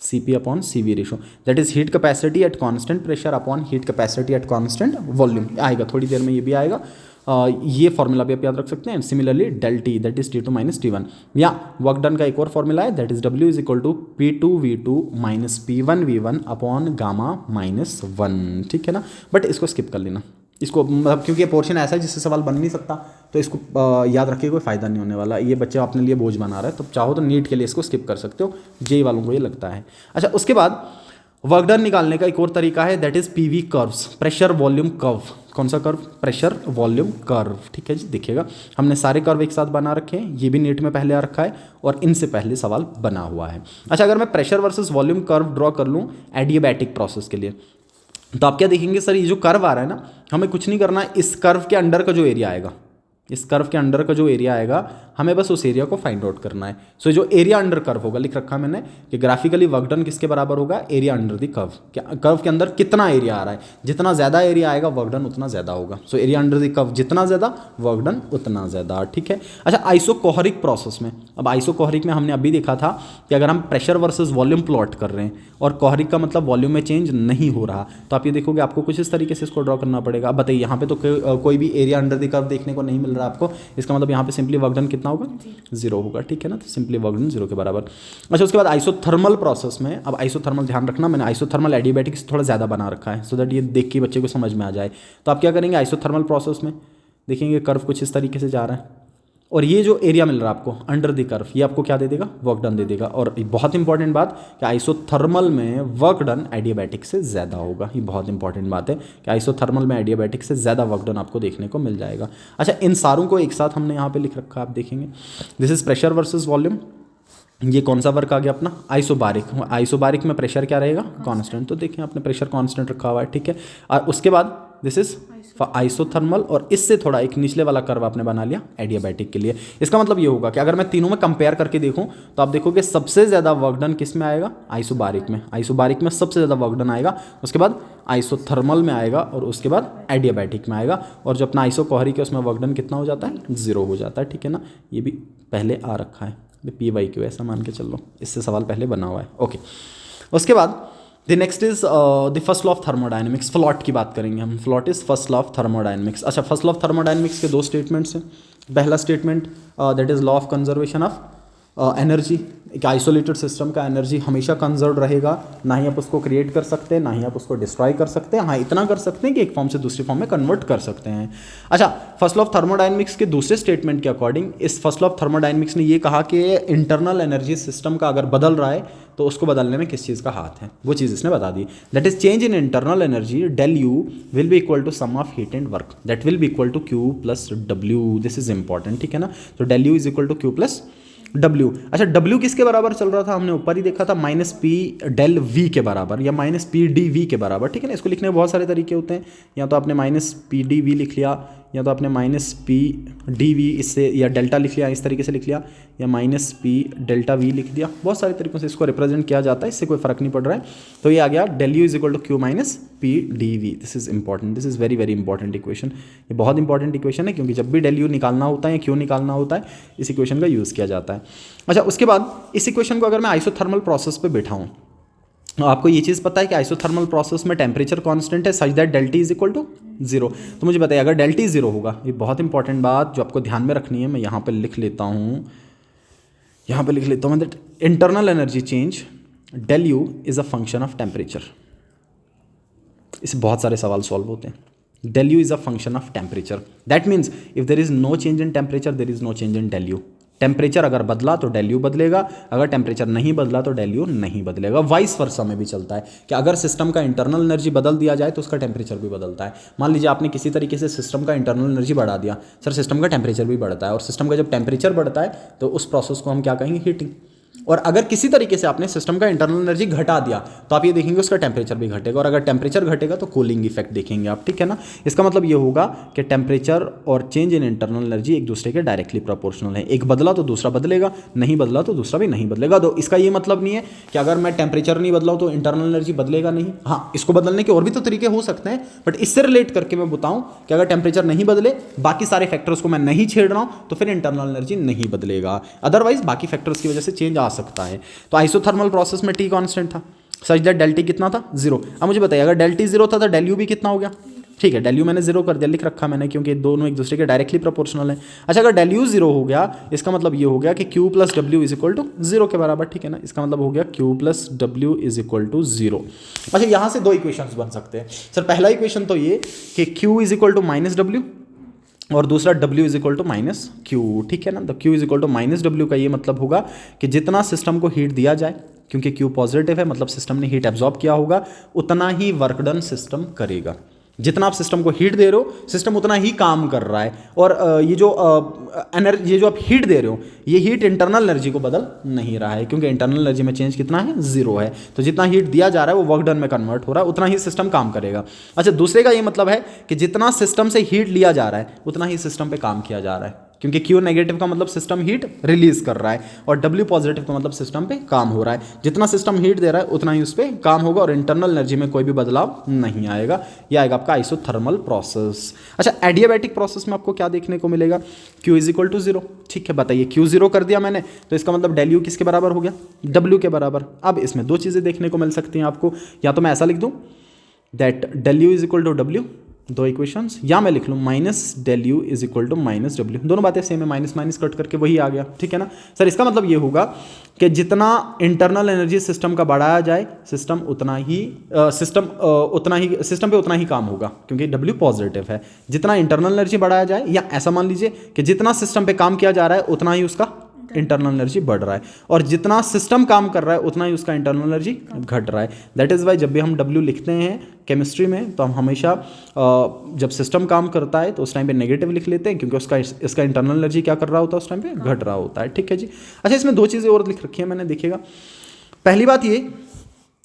CP upon CV ratio, that is heat capacity at constant pressure upon heat capacity at constant volume, आएगा थोड़ी देर में, ये भी आएगा। ये फॉर्मूला भी आप याद रख सकते हैं। Similarly del T that is T2 minus T1, या वर्क डन का एक और फॉर्मूला है, that is W is equal to P2V2 minus P1V1 upon gamma minus 1, ठीक है ना। बट इसको स्किप कर लेना, इसको मतलब क्योंकि ये पोर्शन ऐसा है जिससे सवाल बन नहीं सकता, तो इसको याद रखिए, कोई फ़ायदा नहीं होने वाला, ये बच्चे अपने लिए बोझ बना रहा है, तो चाहो तो नीट के लिए इसको स्किप कर सकते हो, जेई वालों को ये लगता है। अच्छा, उसके बाद वर्क डन निकालने का एक और तरीका है, that is PV curves, pressure volume curve. कौन सा कर्व? प्रेशर वॉल्यूम कर्व, ठीक है जी। देखिएगा हमने सारे कर्व एक साथ बना रखे हैं, ये भी नीट में पहले आ रखा है और इनसे पहले सवाल बना हुआ है। अच्छा, अगर मैं pressure versus volume curve draw कर लूँ एडियाबैटिक प्रोसेस के लिए, तो आप क्या देखेंगे, सर ये जो कर्व आ रहा है ना, हमें कुछ नहीं करना है, इस कर्व के अंडर का जो एरिया आएगा, इस कर्व के अंडर का जो एरिया आएगा, हमें बस उस एरिया को फाइंड आउट करना है। सो जो एरिया अंडर कर्व होगा, लिख रखा है मैंने कि ग्राफिकली वर्क डन किसके बराबर होगा, area under the curve, curve के अंदर कितना एरिया आ रहा है, जितना ज़्यादा एरिया आएगा वर्क डन उतना ज़्यादा होगा। So area under the curve जितना ज़्यादा, वर्क डन उतना ज़्यादा, ठीक है। अच्छा, आइसोकोहरिक प्रोसेस में, अब आइसोकोहरिक में हमने अभी देखा था कि अगर हम प्रेशर वर्सेज वॉल्यूम प्लॉट कर रहे हैं और कोहरिक का मतलब वॉल्यूम में चेंज नहीं हो रहा, तो आप ये देखोगे आपको कुछ इस तरीके से इसको ड्रॉ करना पड़ेगा। अब बताइए, यहाँ पे तो कोई भी एरिया अंडर द कर्व देखने को नहीं मिल रहा आपको, इसका मतलब यहाँ पे सिंपली वर्क डन कितना होगा, 0 होगा, ठीक है ना। तो सिंपली वर्क डन 0 के बराबर। अच्छा, उसके बाद आइसोथर्मल प्रोसेस में, अब आइसोथर्मल ध्यान रखना, मैंने आइसोथर्मल एडियाबैटिक्स थोड़ा ज़्यादा बना रखा है, सो दैट ये देख के बच्चे को समझ में आ जाए। तो आप क्या करेंगे, आइसोथर्मल प्रोसेस में देखेंगे कर्व कुछ इस तरीके से जा रहा है, और ये जो एरिया मिल रहा है आपको अंडर द कर्व, ये आपको क्या दे देगा, वर्क डन दे देगा। और बहुत इंपॉर्टेंट बात कि आइसोथर्मल में वर्क डन एडियाबैटिक से ज़्यादा होगा, ये बहुत इंपॉर्टेंट बात है कि आइसोथर्मल में एडियाबैटिक से ज़्यादा वर्क डन आपको देखने को मिल जाएगा। अच्छा, इन सारों को एक साथ हमने यहाँ पे लिख रखा है, आप देखेंगे this is pressure versus volume. ये कौन सा वर्क आ गया अपना, आइसोबारिक। आइसोबारिक में प्रेशर क्या रहेगा, कांस्टेंट, तो देखें आपने प्रेशर कांस्टेंट रखा हुआ है, ठीक है। और उसके बाद दिस इज आइसोथर्मल, और इससे थोड़ा एक निचले वाला कर्व आपने बना लिया एडियाबैटिक के लिए। इसका मतलब ये होगा कि अगर मैं तीनों में कंपेयर करके देखूं तो आप देखोगे सबसे ज़्यादा वर्क डन किस में आएगा, आइसोबारिक में। आइसोबारिक में सबसे ज़्यादा वर्क डन आएगा, उसके बाद आइसोथर्मल में आएगा, और उसके बाद एडियाबैटिक में आएगा। और जो अपना आइसोकोहरिक है उसमें वर्क डन कितना हो जाता है, 0 हो जाता है, ठीक है ना। ये भी पहले आ रखा है, PYQ ऐसा मान के चल लो, इससे सवाल पहले बना हुआ है, ओके। उसके बाद the next is the first law of thermodynamics, FLOT की बात करेंगे हम। FLOT is first law of thermodynamics. अच्छा, फर्स्ट लॉ ऑफ थर्मोडायनेमिक्स के 2 स्टेटमेंट्स हैं। पहला statement that is law of conservation of energy. एक आइसोलेटेड सिस्टम का एनर्जी हमेशा कंजर्व रहेगा, ना ही आप उसको क्रिएट कर सकते हैं, ना ही आप उसको डिस्ट्रॉय कर सकते हैं। हाँ, इतना कर सकते हैं कि एक फॉर्म से दूसरी फॉर्म में कन्वर्ट कर सकते हैं। अच्छा, फर्स्ट लॉ ऑफ थर्मोडायनेमिक्स के दूसरे स्टेटमेंट के अकॉर्डिंग, इस फर्स्ट लॉ ऑफ थर्मोडायनेमिक्स ने ये कहा कि इंटरनल एनर्जी सिस्टम का अगर बदल रहा है तो उसको बदलने में किस चीज़ का हाथ है, वो चीज़ इसने बता दी। That is change in internal energy del U will be equal to sum of heat and work, that will be equal to Q plus W। This is important, ठीक है ना। तो del U is equal to Q plus W। अच्छा, W किसके बराबर चल रहा था, हमने ऊपर ही देखा था, माइनस P डेल V के बराबर या माइनस P dV के बराबर, ठीक है ना। इसको लिखने के बहुत सारे तरीके होते हैं, या तो आपने माइनस P dV लिख लिया, या तो आपने माइनस P dV इससे, या डेल्टा लिख लिया, इस तरीके से लिख लिया, या माइनस P डेल्टा V लिख दिया। बहुत सारे तरीकों से इसको रिप्रेजेंट किया जाता है, इससे कोई फर्क नहीं पड़ रहा है। तो ये आ गया del U is equal to Q minus P dV। This is important, this is very very important equation. ये बहुत इंपॉर्टेंट इक्वेशन है, क्योंकि जब भी डेल यू निकालना होता है या Q निकालना होता है, इस इक्वेशन का यूज़ किया जाता है। अच्छा, उसके बाद इस इक्वेशन को अगर मैं आइसोथर्मल प्रोसेस पे बैठाऊँ, आपको ये चीज़ पता है कि आइसोथर्मल प्रोसेस में टेम्परेचर कांस्टेंट है such that del T is equal to 0। तो मुझे बताइए, अगर डेल्टी 0 होगा, ये बहुत इंपॉर्टेंट बात जो आपको ध्यान में रखनी है, मैं यहाँ पे लिख लेता हूँ, that internal energy change del U is a function of temperature. इससे बहुत सारे सवाल सॉल्व होते हैं। Del U is a function of temperature, that means if there is no change in temperature there is no change in del U. Temperature अगर बदला तो del you बदलेगा, अगर टेम्परेचर नहीं बदला तो डेल यू नहीं बदलेगा। वाइस वर्सा में भी चलता है कि अगर सिस्टम का इंटरनल एनर्जी बदल दिया जाए तो उसका टेम्परेचर भी बदलता है। मान लीजिए आपने किसी तरीके से सिस्टम का इंटरनल एनर्जी बढ़ा दिया, सर सिस्टम का टेम्परेचर भी बढ़ता है, और सिस्टम का जब टेम्परेचर बढ़ता है तो उस प्रोसेस को हम क्या कहेंगे, हीटिंग। और अगर किसी तरीके से आपने सिस्टम का इंटरनल एनर्जी घटा दिया तो आप ये देखेंगे उसका टेम्परेचर भी घटेगा, और अगर टेम्परेचर घटेगा तो कूलिंग इफेक्ट देखेंगे आप, ठीक है ना। इसका मतलब ये होगा कि टेम्परेचर और चेंज इन इंटरनल एनर्जी एक दूसरे के डायरेक्टली प्रोपोर्शनल है, एक बदला तो दूसरा बदलेगा, नहीं बदला तो दूसरा भी नहीं बदलेगा। तो इसका ये मतलब नहीं है कि अगर मैं टेम्परेचर नहीं बदलाऊँ तो इंटरनल एनर्जी बदलेगा नहीं। हाँ, इसको बदलने के और भी तो तरीके हो सकते हैं, बट इससे रिलेट करके मैं बताऊँ कि अगर टेम्परेचर नहीं बदले, बाकी सारे फैक्टर्स को मैं नहीं छेड़ रहा हूँ, तो फिर इंटरनल एनर्जी नहीं बदलेगा, अदरवाइज बाकी फैक्टर्स की वजह से चेंज आ सकता है। तो आइसोथर्मल प्रोसेस में टी कांस्टेंट था, सच दैट डेल टी कितना था, 0। अब मुझे बताइए अगर डेल टी 0 था तो डेल यू भी कितना हो गया, ठीक है, डेल यू मैंने 0 कर दिया, लिख रखा मैंने, क्योंकि दोनों एक दूसरे के डायरेक्टली प्रोपोर्शनल है। अच्छा, अगर डेल यू 0 हो गया, इसका मतलब ये हो गया कि Q plus W is equal to 0 के बराबर, ठीक है ना। इसका मतलब हो गया Q plus W is equal to 0। अच्छा, यहाँ से दो इक्वेशंस बन सकते हैं सर। पहला इक्वेशन तो ये कि Q is equal to minus W, और दूसरा W is equal to minus Q, ठीक है ना। तो Q is equal to minus W का ये मतलब होगा कि जितना सिस्टम को हीट दिया जाए, क्योंकि Q पॉजिटिव है मतलब सिस्टम ने हीट एब्जॉर्ब किया होगा, उतना ही वर्क डन सिस्टम करेगा। जितना आप सिस्टम को हीट दे रहे हो, सिस्टम उतना ही काम कर रहा है। और ये जो आप हीट दे रहे हो, ये हीट इंटरनल एनर्जी को बदल नहीं रहा है, क्योंकि इंटरनल एनर्जी में चेंज कितना है, 0 है। तो जितना हीट दिया जा रहा है वो वर्क डन में कन्वर्ट हो रहा है, उतना ही सिस्टम काम करेगा। अच्छा, दूसरे का ये मतलब है कि जितना सिस्टम से हीट लिया जा रहा है उतना ही सिस्टम पे काम किया जा रहा है, क्योंकि Q नेगेटिव का मतलब सिस्टम हीट रिलीज कर रहा है, और W पॉजिटिव का मतलब सिस्टम पे काम हो रहा है। जितना सिस्टम हीट दे रहा है उतना ही उस पर काम होगा, और इंटरनल एनर्जी में कोई भी बदलाव नहीं आएगा। यह आएगा आपका आइसोथर्मल प्रोसेस। अच्छा, एडियाबैटिक प्रोसेस में आपको क्या देखने को मिलेगा, Q इज इक्वल टू 0, ठीक है। बताइए, Q 0 कर दिया मैंने, तो इसका मतलब डेल यू किसके बराबर हो गया, W के बराबर। अब इसमें दो चीज़ें देखने को मिल सकती हैं आपको, या तो मैं ऐसा लिख दूँ that del U is equal to W, दो इक्वेशंस, या मैं लिख लूँ minus del U is equal to minus W, दोनों बातें सेम है, माइनस माइनस कट करके वही आ गया, ठीक है ना सर। इसका मतलब ये होगा कि जितना इंटरनल एनर्जी सिस्टम का बढ़ाया जाए, सिस्टम पे उतना ही काम होगा, क्योंकि डब्ल्यू पॉजिटिव है। जितना इंटरनल एनर्जी बढ़ाया जाए, या ऐसा मान लीजिए कि जितना सिस्टम पे काम किया जा रहा है उतना ही उसका इंटरनल एनर्जी बढ़ रहा है, और जितना सिस्टम काम कर रहा है उतना ही उसका इंटरनल एनर्जी घट रहा है। दैट इज़ वाई जब भी हम W लिखते हैं केमिस्ट्री में, तो हम हमेशा जब सिस्टम काम करता है तो उस टाइम पे नेगेटिव लिख लेते हैं, क्योंकि इसका इंटरनल एनर्जी क्या कर रहा होता है, उस टाइम पे घट रहा होता है, ठीक है जी। अच्छा, इसमें दो चीज़ें और लिख रखी है मैंने, देखिएगा। पहली बात ये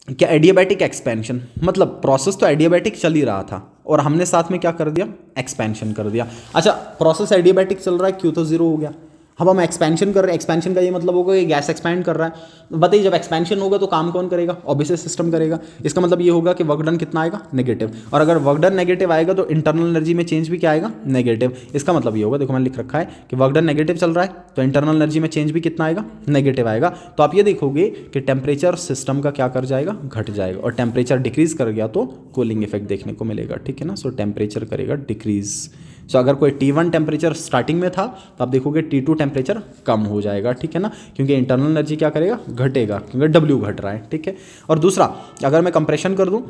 कि एडियाबैटिक एक्सपेंशन, मतलब प्रोसेस तो एडियाबैटिक चल ही रहा था और हमने साथ में क्या कर दिया, एक्सपेंशन कर दिया। अच्छा, प्रोसेस एडियाबैटिक चल रहा है, Q तो 0 हो गया, अब हम एक्सपेंशन कर रहे हैं। एक्सपेंशन का ये मतलब होगा कि गैस एक्सपैंड कर रहा है। बताइए, जब एक्सपेंशन होगा तो काम कौन करेगा, ऑब्वियसली सिस्टम करेगा। इसका मतलब ये होगा कि वर्क डन कितना आएगा, नेगेटिव, और अगर वर्क डन नेगेटिव आएगा तो इंटरनल एनर्जी में चेंज भी क्या आएगा, नेगेटिव। इसका मतलब ये होगा, देखो मैंने लिख रखा है कि वर्क डन नेगेटिव चल रहा है तो इंटरनल एनर्जी में चेंज भी कितना आएगा, नेगेटिव आएगा। तो आप ये देखोगे कि टेम्परेचर सिस्टम का क्या कर जाएगा, घट जाएगा, और टेम्परेचर डिक्रीज कर गया तो कूलिंग इफेक्ट देखने को मिलेगा, ठीक है ना। सो टेम्परेचर करेगा डिक्रीज। सो अगर कोई T1 टेम्परेचर स्टार्टिंग में था तो आप देखोगे T2 टेम्परेचर कम हो जाएगा, ठीक है ना, क्योंकि इंटरनल एनर्जी क्या करेगा, घटेगा, क्योंकि W घट रहा है, ठीक है। और दूसरा, अगर मैं कंप्रेशन कर दूं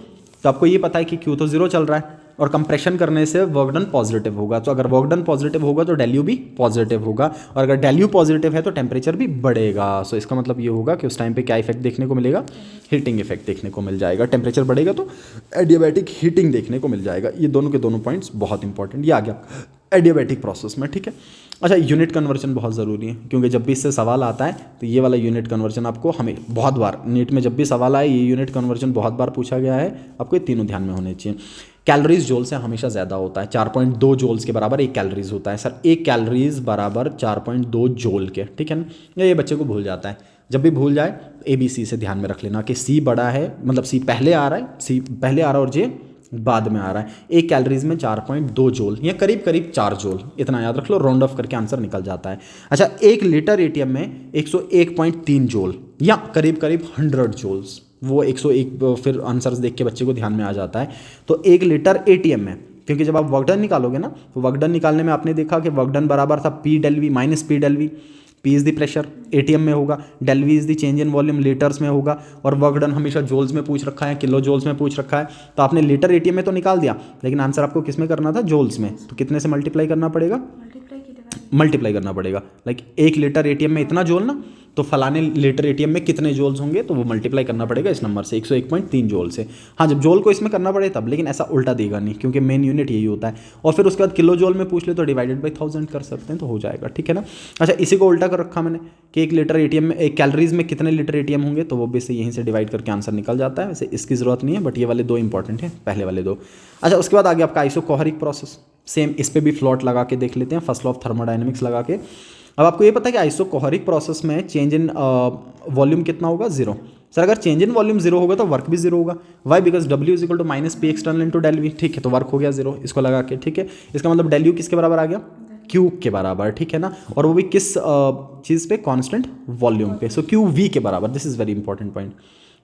तो आपको ये पता है कि Q तो 0 चल रहा है, और कंप्रेशन करने से वर्क डन पॉजिटिव होगा। तो अगर वर्क डन पॉजिटिव होगा तो डेल यू भी पॉजिटिव होगा, और अगर डेल यू पॉजिटिव है तो टेम्परेचर भी बढ़ेगा। सो इसका मतलब ये होगा कि उस टाइम पे क्या इफेक्ट देखने को मिलेगा, हीटिंग इफेक्ट देखने को मिल जाएगा। टेम्परेचर बढ़ेगा तो एडियाबैटिक हीटिंग देखने को मिल जाएगा। ये दोनों के दोनों पॉइंट्स बहुत इंपॉर्टेंट, ये आ गया एडियाबैटिक प्रोसेस में, ठीक है। अच्छा, यूनिट कन्वर्जन बहुत ज़रूरी है, क्योंकि जब भी इससे सवाल आता है तो ये वाला यूनिट कन्वर्जन आपको हमें बहुत बार नीट में जब भी सवाल आए, ये यूनिट कन्वर्जन बहुत बार पूछा गया है, आपको ये तीनों ध्यान में होने चाहिए। कैलोरीज जोल से हमेशा ज़्यादा होता है, 4.2 जोल्स के बराबर 1 कैलोरीज होता है। सर 1 कैलोरीज बराबर 4.2 जोल के, ठीक है ना। ये बच्चे को भूल जाता है, जब भी भूल जाए ABC से ध्यान में रख लेना कि C बड़ा है, मतलब C पहले आ रहा है, C पहले आ रहा है और J बाद में आ रहा है। 1 कैलोरीज में 4.2 जोल, या करीब करीब 4 जोल, इतना याद रख लो, राउंड ऑफ करके आंसर निकल जाता है। अच्छा, 1 लीटर ATM में 101.3 जोल, या करीब करीब 100 जोल्स, वो 101 फिर आंसर्स देख के बच्चे को ध्यान में आ जाता है। तो 1 लीटर ATM में, क्योंकि जब आप वर्क डन निकालोगे ना, तो वर्क डन निकालने में आपने देखा कि वर्क डन बराबर था P del V minus P del V। P is the pressure ATM में होगा, del V is the change in volume litres में होगा, और वर्क डन हमेशा जोल्स में पूछ रखा है, किलो जोल्स में पूछ रखा है। तो आपने लीटर ATM में तो निकाल दिया, लेकिन आंसर आपको किस में करना था, जोल्स में। तो कितने से मल्टीप्लाई करना पड़ेगा, मल्टीप्लाई करना पड़ेगा। लाइक 1 लीटर ATM में इतना जोल ना, तो फलाने लीटर एटीएम में कितने जोल्स होंगे, तो वो मल्टीप्लाई करना पड़ेगा इस नंबर से 101.3 जोल से। हाँ, जब जोल को इसमें करना पड़े तब, लेकिन ऐसा उल्टा देगा नहीं क्योंकि मेन यूनिट यही होता है। और फिर उसके बाद किलो जोल में पूछ ले तो डिवाइडेड बाई 1000 कर सकते हैं तो हो जाएगा, ठीक है ना। अच्छा, इसी को उल्टा कर रखा मैंने कि 1 लीटर एटीएम में, 1 कैलोरीज में कितने लीटर एटीएम होंगे, तो वो बेसिक यहीं से डिवाइड करके आंसर निकल जाता है। वैसे इसकी जरूरत नहीं है, बट ये वाले 2 इंपॉर्टेंट हैं, पहले वाले 2। अच्छा, उसके बाद आगे आपका आइसोकोहरिक प्रोसेस, सेम इस पे भी फ्लॉट लगा के देख लेते हैं, फर्स्ट लॉ ऑफ थर्मोडायनेमिक्स लगा के। अब आपको ये पता है कि आइसोकोहरिक प्रोसेस में चेंज इन वॉल्यूम कितना होगा, 0। सर अगर चेंज इन वॉल्यूम 0 होगा तो वर्क भी 0 होगा। Why? Because W is equal to minus P external into del V, ठीक है, तो वर्क हो गया 0 इसको लगा के, ठीक है। इसका मतलब डेल यू किसके बराबर आ गया, Q के बराबर, ठीक है ना। और वो भी किस चीज़ पे, कांस्टेंट वॉल्यूम पे, सो QV के बराबर। This is very important point,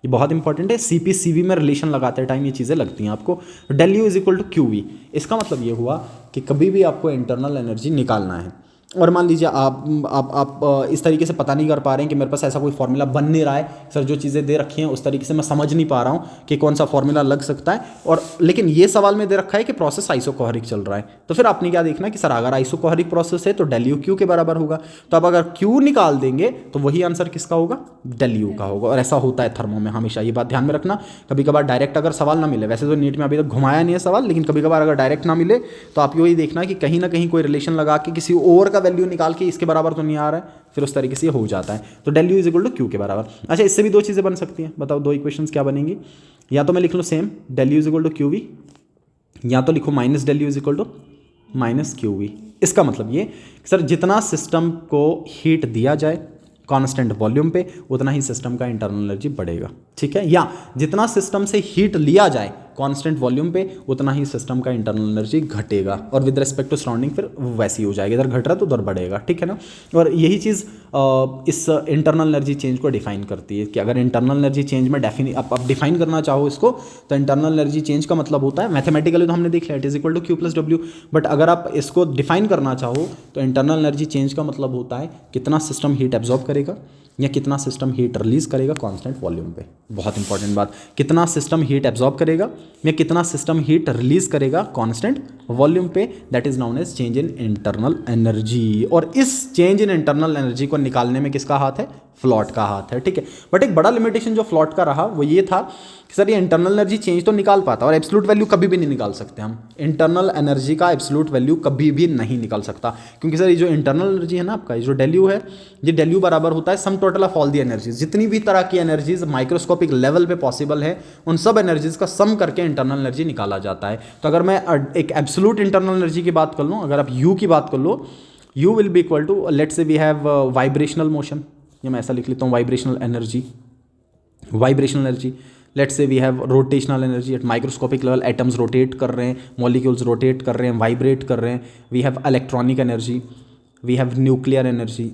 ये बहुत इंपॉर्टेंट है। CP CV में रिलेशन लगाते टाइम ये चीज़ें लगती हैं आपको। Del U is equal to QV, इसका मतलब ये हुआ कि कभी भी आपको इंटरनल एनर्जी निकालना है और मान लीजिए आप इस तरीके से पता नहीं कर पा रहे हैं कि मेरे पास ऐसा कोई फॉर्मूला बन नहीं रहा है, सर जो चीज़ें दे रखी हैं उस तरीके से मैं समझ नहीं पा रहा हूँ कि कौन सा फॉर्मूला लग सकता है, और लेकिन ये सवाल में दे रखा है कि प्रोसेस आइसोकोहरिक चल रहा है, तो फिर आपने क्या देखना है कि सर अगर आइसोकोहरिक प्रोसेस है तो डेल यू क्यू के बराबर होगा, तो अब अगर क्यू निकाल देंगे तो वही आंसर किसका होगा, डेल यू का होगा। और ऐसा होता है थर्मो में हमेशा, ये बात ध्यान में रखना। कभी कभार डायरेक्ट अगर सवाल ना मिले, वैसे तो नीट में अभी तक घुमाया नहीं है सवाल, लेकिन कभी कभार अगर डायरेक्ट ना मिले तो आप यही देखना कि कहीं ना कहीं कोई रिलेशन लगा के किसी और का वैल्यू निकाल के इसके बराबर तो नहीं आ रहा है, फिर उस तरीके से हो जाता है। तो del U is equal to Q के बराबर। अच्छा, इससे भी 2 चीज़ें बन सकती हैं, बताओ 2 इक्वेशंस क्या बनेंगी। या तो मैं लिख लूँ same del U is equal to Q V, या तो लिखो minus del U is equal to minus Q V. इसका मतलब ये सर जितना सिस्टम को हीट दिया जाए कांस्टेंट वॉल्यूम पे उतना ही सिस्टम का इंटरनल एनर्जी बढ़ेगा, ठीक है। या जितना सिस्टम से हीट लिया जाए कांस्टेंट वॉल्यूम पे उतना ही सिस्टम का इंटरनल एनर्जी घटेगा, और विद रिस्पेक्ट टू सराउंडिंग फिर वैसी हो जाएगी, इधर घट रहा है तो उधर बढ़ेगा, ठीक है ना। और यही चीज़ इस इंटरनल एनर्जी चेंज को डिफाइन करती है कि अगर इंटरनल एनर्जी चेंज में आप डिफाइन करना चाहो इसको, तो इंटरनल एनर्जी चेंज का मतलब होता है, मैथमेटिकली तो हमने देख लिया it is equal to Q plus W, but अगर आप इसको डिफाइन करना चाहो तो इंटरनल एनर्जी चेंज का मतलब होता है कितना सिस्टम हीट एब्जॉर्ब करेगा या कितना सिस्टम हीट रिलीज करेगा कांस्टेंट वॉल्यूम पे। बहुत इंपॉर्टेंट बात, कितना सिस्टम हीट एब्जॉर्ब करेगा या कितना सिस्टम हीट रिलीज करेगा कांस्टेंट वॉल्यूम पे, that is known as change in internal energy. और इस चेंज इन इंटरनल एनर्जी को निकालने में किसका हाथ है, फ्लॉट का हाथ है, ठीक है। बट एक बड़ा लिमिटेशन जो फ्लॉट का रहा वो ये था कि सर ये इंटरनल एनर्जी चेंज तो निकाल पाता और एब्सोल्यूट वैल्यू कभी भी नहीं निकाल सकते हम। इंटरनल एनर्जी का एब्सोल्यूट वैल्यू कभी भी नहीं निकाल सकता, क्योंकि सर ये जो इंटरनल एनर्जी है ना आपका, ये जो डेल यू है, ये डेल यू बराबर होता है sum total of all the energies. जितनी भी तरह की एनर्जीज माइक्रोस्कोपिक लेवल पे पॉसिबल है उन सब एनर्जीज का सम करके इंटरनल एनर्जी निकाला जाता है। तो अगर मैं एक एब्सोल्यूट इंटरनल एनर्जी की बात कर लूँ, अगर आप यू की बात कर लो, U will be equal to let's say we have vibrational motion, या मैं ऐसा लिख लेता हूँ vibrational energy, let's say we have rotational energy at microscopic level, atoms rotate कर रहे हैं, मॉलिक्यूल्स रोटेट कर रहे हैं, वाइब्रेट कर रहे हैं, we have electronic energy, we have nuclear energy,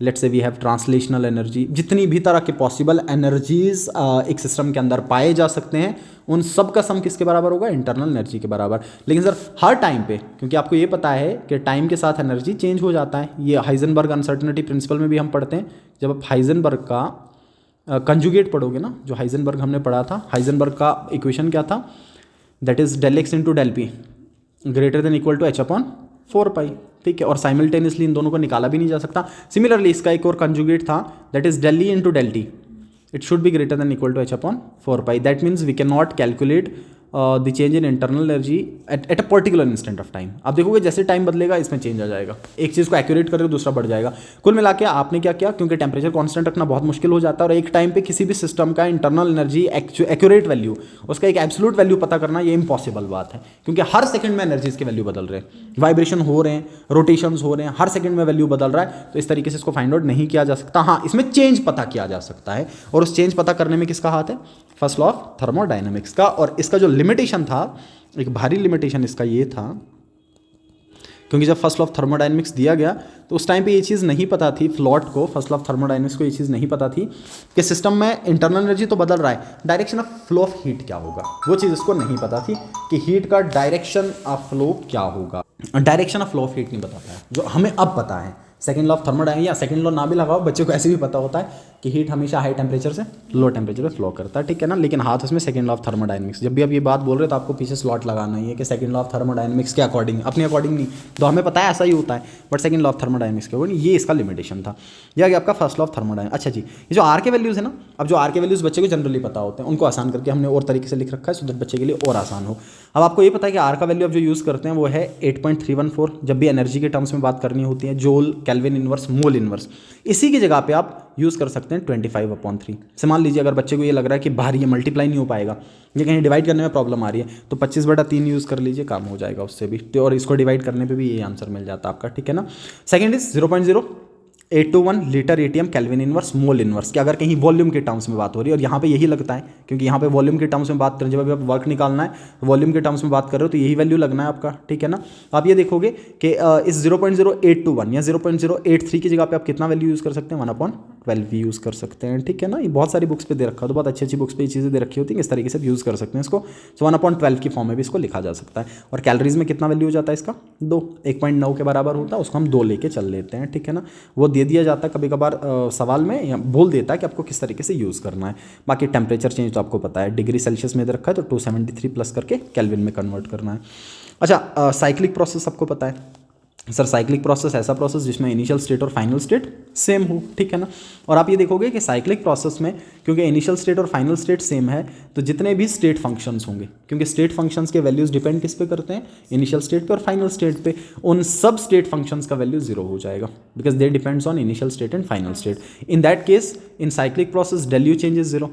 let's say we have translational energy. जितनी भी तरह के पॉसिबल एनर्जीज एक सिस्टम के अंदर पाए जा सकते हैं उन सब का सम किसके बराबर होगा, इंटरनल एनर्जी के बराबर। लेकिन सर हर टाइम पे, क्योंकि आपको ये पता है कि टाइम के साथ एनर्जी चेंज हो जाता है, ये हाइजेनबर्ग अनसर्टेनिटी प्रिंसिपल में भी हम पढ़ते हैं। जब आप हाइजेनबर्ग का कंजुगेट पढ़ोगे ना, जो हाइजेनबर्ग हमने पढ़ा था, हाइजेनबर्ग का इक्वेशन क्या था, that is del X into del P greater than equal to H upon 4 pi, ठीक है। और साइमल्टेनियसली इन दोनों को निकाला भी नहीं जा सकता। सिमिलरली इसका एक और कंजुगेट था, that is del E into del T, it should be greater than equal to H upon 4 pi. That means we can not calculate the change in internal energy at a particular instant of time. आप देखोगे जैसे time बदलेगा इसमें change आ जाएगा, एक चीज़ को accurate करोगे दूसरा बढ़ जाएगा। कुल मिला के आपने क्या किया, क्योंकि टेम्परेचर कांस्टेंट रखना बहुत मुश्किल हो जाता है और एक टाइम पे किसी भी सिस्टम का इंटरनल एनर्जी एक्यूरेट वैल्यू, उसका एक एब्सोल्यूट वैल्यू पता करना ये इंपॉसिबल बात है, क्योंकि हर सेकंड में एनर्जीज के वैल्यू बदल रहे हैं, वाइब्रेशन हो रहे हैं, रोटेशंस हो रहे हैं, हर सेकंड में वैल्यू बदल रहा है। तो इस तरीके से इसको फाइंड आउट नहीं किया जा सकता। हाँ, इसमें चेंज पता किया जा सकता है, और उस चेंज पता करने में किसका हाथ है, फर्स्ट लॉ ऑफ थर्मोडायनेमिक्स का। और इसका जो लिमिटेशन था, एक भारी लिमिटेशन इसका ये था, क्योंकि जब फर्स्ट लॉ ऑफ थर्मोडायनेमिक्स दिया गया तो उस टाइम पे ये चीज़ नहीं पता थी फ्लॉट को, फर्स्ट लॉ ऑफ थर्मोडायनेमिक्स को ये चीज़ नहीं पता थी कि सिस्टम में इंटरनल एनर्जी तो बदल रहा है, direction of flow of heat क्या होगा, वो चीज़ इसको नहीं पता थी कि हीट का डायरेक्शन ऑफ फ्लो क्या होगा। Direction of flow of heat नहीं बताता है, जो हमें अब पता है। सेकंड लॉ ऑफ थर्मोडायनेमिक्स या सेकंड लॉ ना भी लगाओ, बच्चों को ऐसे भी पता होता है कि हीट हमेशा हाई टेम्परेचर से लो टेम्परेचर पे फ्लो करता है, ठीक है ना। लेकिन हाथ उसमें सेकंड लॉ ऑफ थर्मोडायनेमिक्स, जब भी आप ये बात बोल रहे हो तो आपको पीछे स्लॉट लगाना ही है कि सेकंड लॉ ऑफ थर्मोडायनेमिक्स के अकॉर्डिंग, अपने अकॉर्डिंग नहीं, तो हमें पता है ऐसा ही होता है, but second law of thermodynamics के अकॉर्डिंग, ये इसका लिमिटेशन था। ये आ गया आपका फर्स्ट लॉ ऑफ थर्मोडायनेमिक्स। अच्छा जी, ये जो आर के वैल्यूज़ है ना, अब जो आर के वैल्यूज़ बच्चे को जनरली पता होते हैं, उनको आसान करके हमने और तरीके से लिख रखा है सो दैट बच्चे के लिए और आसान हो। अब आपको ये पता है कि आर का वैल्यू आप जो यूज़ करते हैं वो है 8.314, जब भी एनर्जी के टर्म्स में बात करनी होती है, joule, kelvin inverse, mole inverse, इसी की जगह पे आप यूज़ कर सकते हैं 25/3 से। मान लीजिए अगर बच्चे को ये लग रहा है कि बाहर ये मल्टीप्लाई नहीं हो पाएगा, ये कहीं डिवाइड करने में प्रॉब्लम आ रही है, तो 25/3 यूज़ कर लीजिए, काम हो जाएगा उससे भी, तो और इसको डिवाइड करने पे भी ये आंसर मिल जाता है आपका, ठीक है ना। Second is 0.0821 litre ATM kelvin inverse mole inverse, कि अगर कहीं वॉल्यूम के टर्म्स में बात हो रही है, और यहाँ पे यही लगता है क्योंकि यहाँ पे वॉल्यूम के टर्म्स में बात करें, जब अभी आप वर्क निकालना है वॉल्यूम के टर्म्स में बात कर रहे हो तो यही वैल्यू लगना है आपका, ठीक है ना। आप ये देखोगे कि इस 0.0821 या 0.083 की जगह पे आप कितना वैल्यू यूज़ कर सकते हैं, 1/12 यूज़ कर सकते हैं, ठीक है ना। ये बहुत सारी बुक्स पे दे रखा है, तो बहुत अच्छी अच्छी बुक्स पे ये चीज़ें दे रखी होती हैं, इस तरीके से यूज़ कर सकते हैं इसको। सो 1/12 की फॉर्म में भी इसको लिखा जा सकता है। और कैलोरीज में कितना वैल्यू हो जाता है इसका, 2, 1.9 के बराबर होता है, उसको हम 2 लेके चल लेते हैं, ठीक है ना। वो दे दिया जाता है कभी कभार सवाल में, या बोल देता है कि आपको किस तरीके से यूज़ करना है। बाकी टेम्परेचर चेंज तो आपको पता है, डिग्री सेल्सियस में दे रखा है, तो 273 प्लस करके केल्विन में कन्वर्ट करना है। अच्छा, साइक्लिक प्रोसेस आपको पता है सर, साइक्लिक प्रोसेस ऐसा प्रोसेस जिसमें इनिशियल स्टेट और फाइनल स्टेट सेम हो, ठीक है ना। और आप ये देखोगे कि साइक्लिक प्रोसेस में क्योंकि इनिशियल स्टेट और फाइनल स्टेट सेम है, तो जितने भी स्टेट फंक्शंस होंगे, क्योंकि स्टेट फंक्शंस के वैल्यूज डिपेंड किस पे करते हैं, इनिशियल स्टेट पे और फाइनल स्टेट पे, उन सब स्टेट फंक्शंस का वैल्यू 0 हो जाएगा, because they depends on initial state and final state. In that case in cyclic process del U change is 0।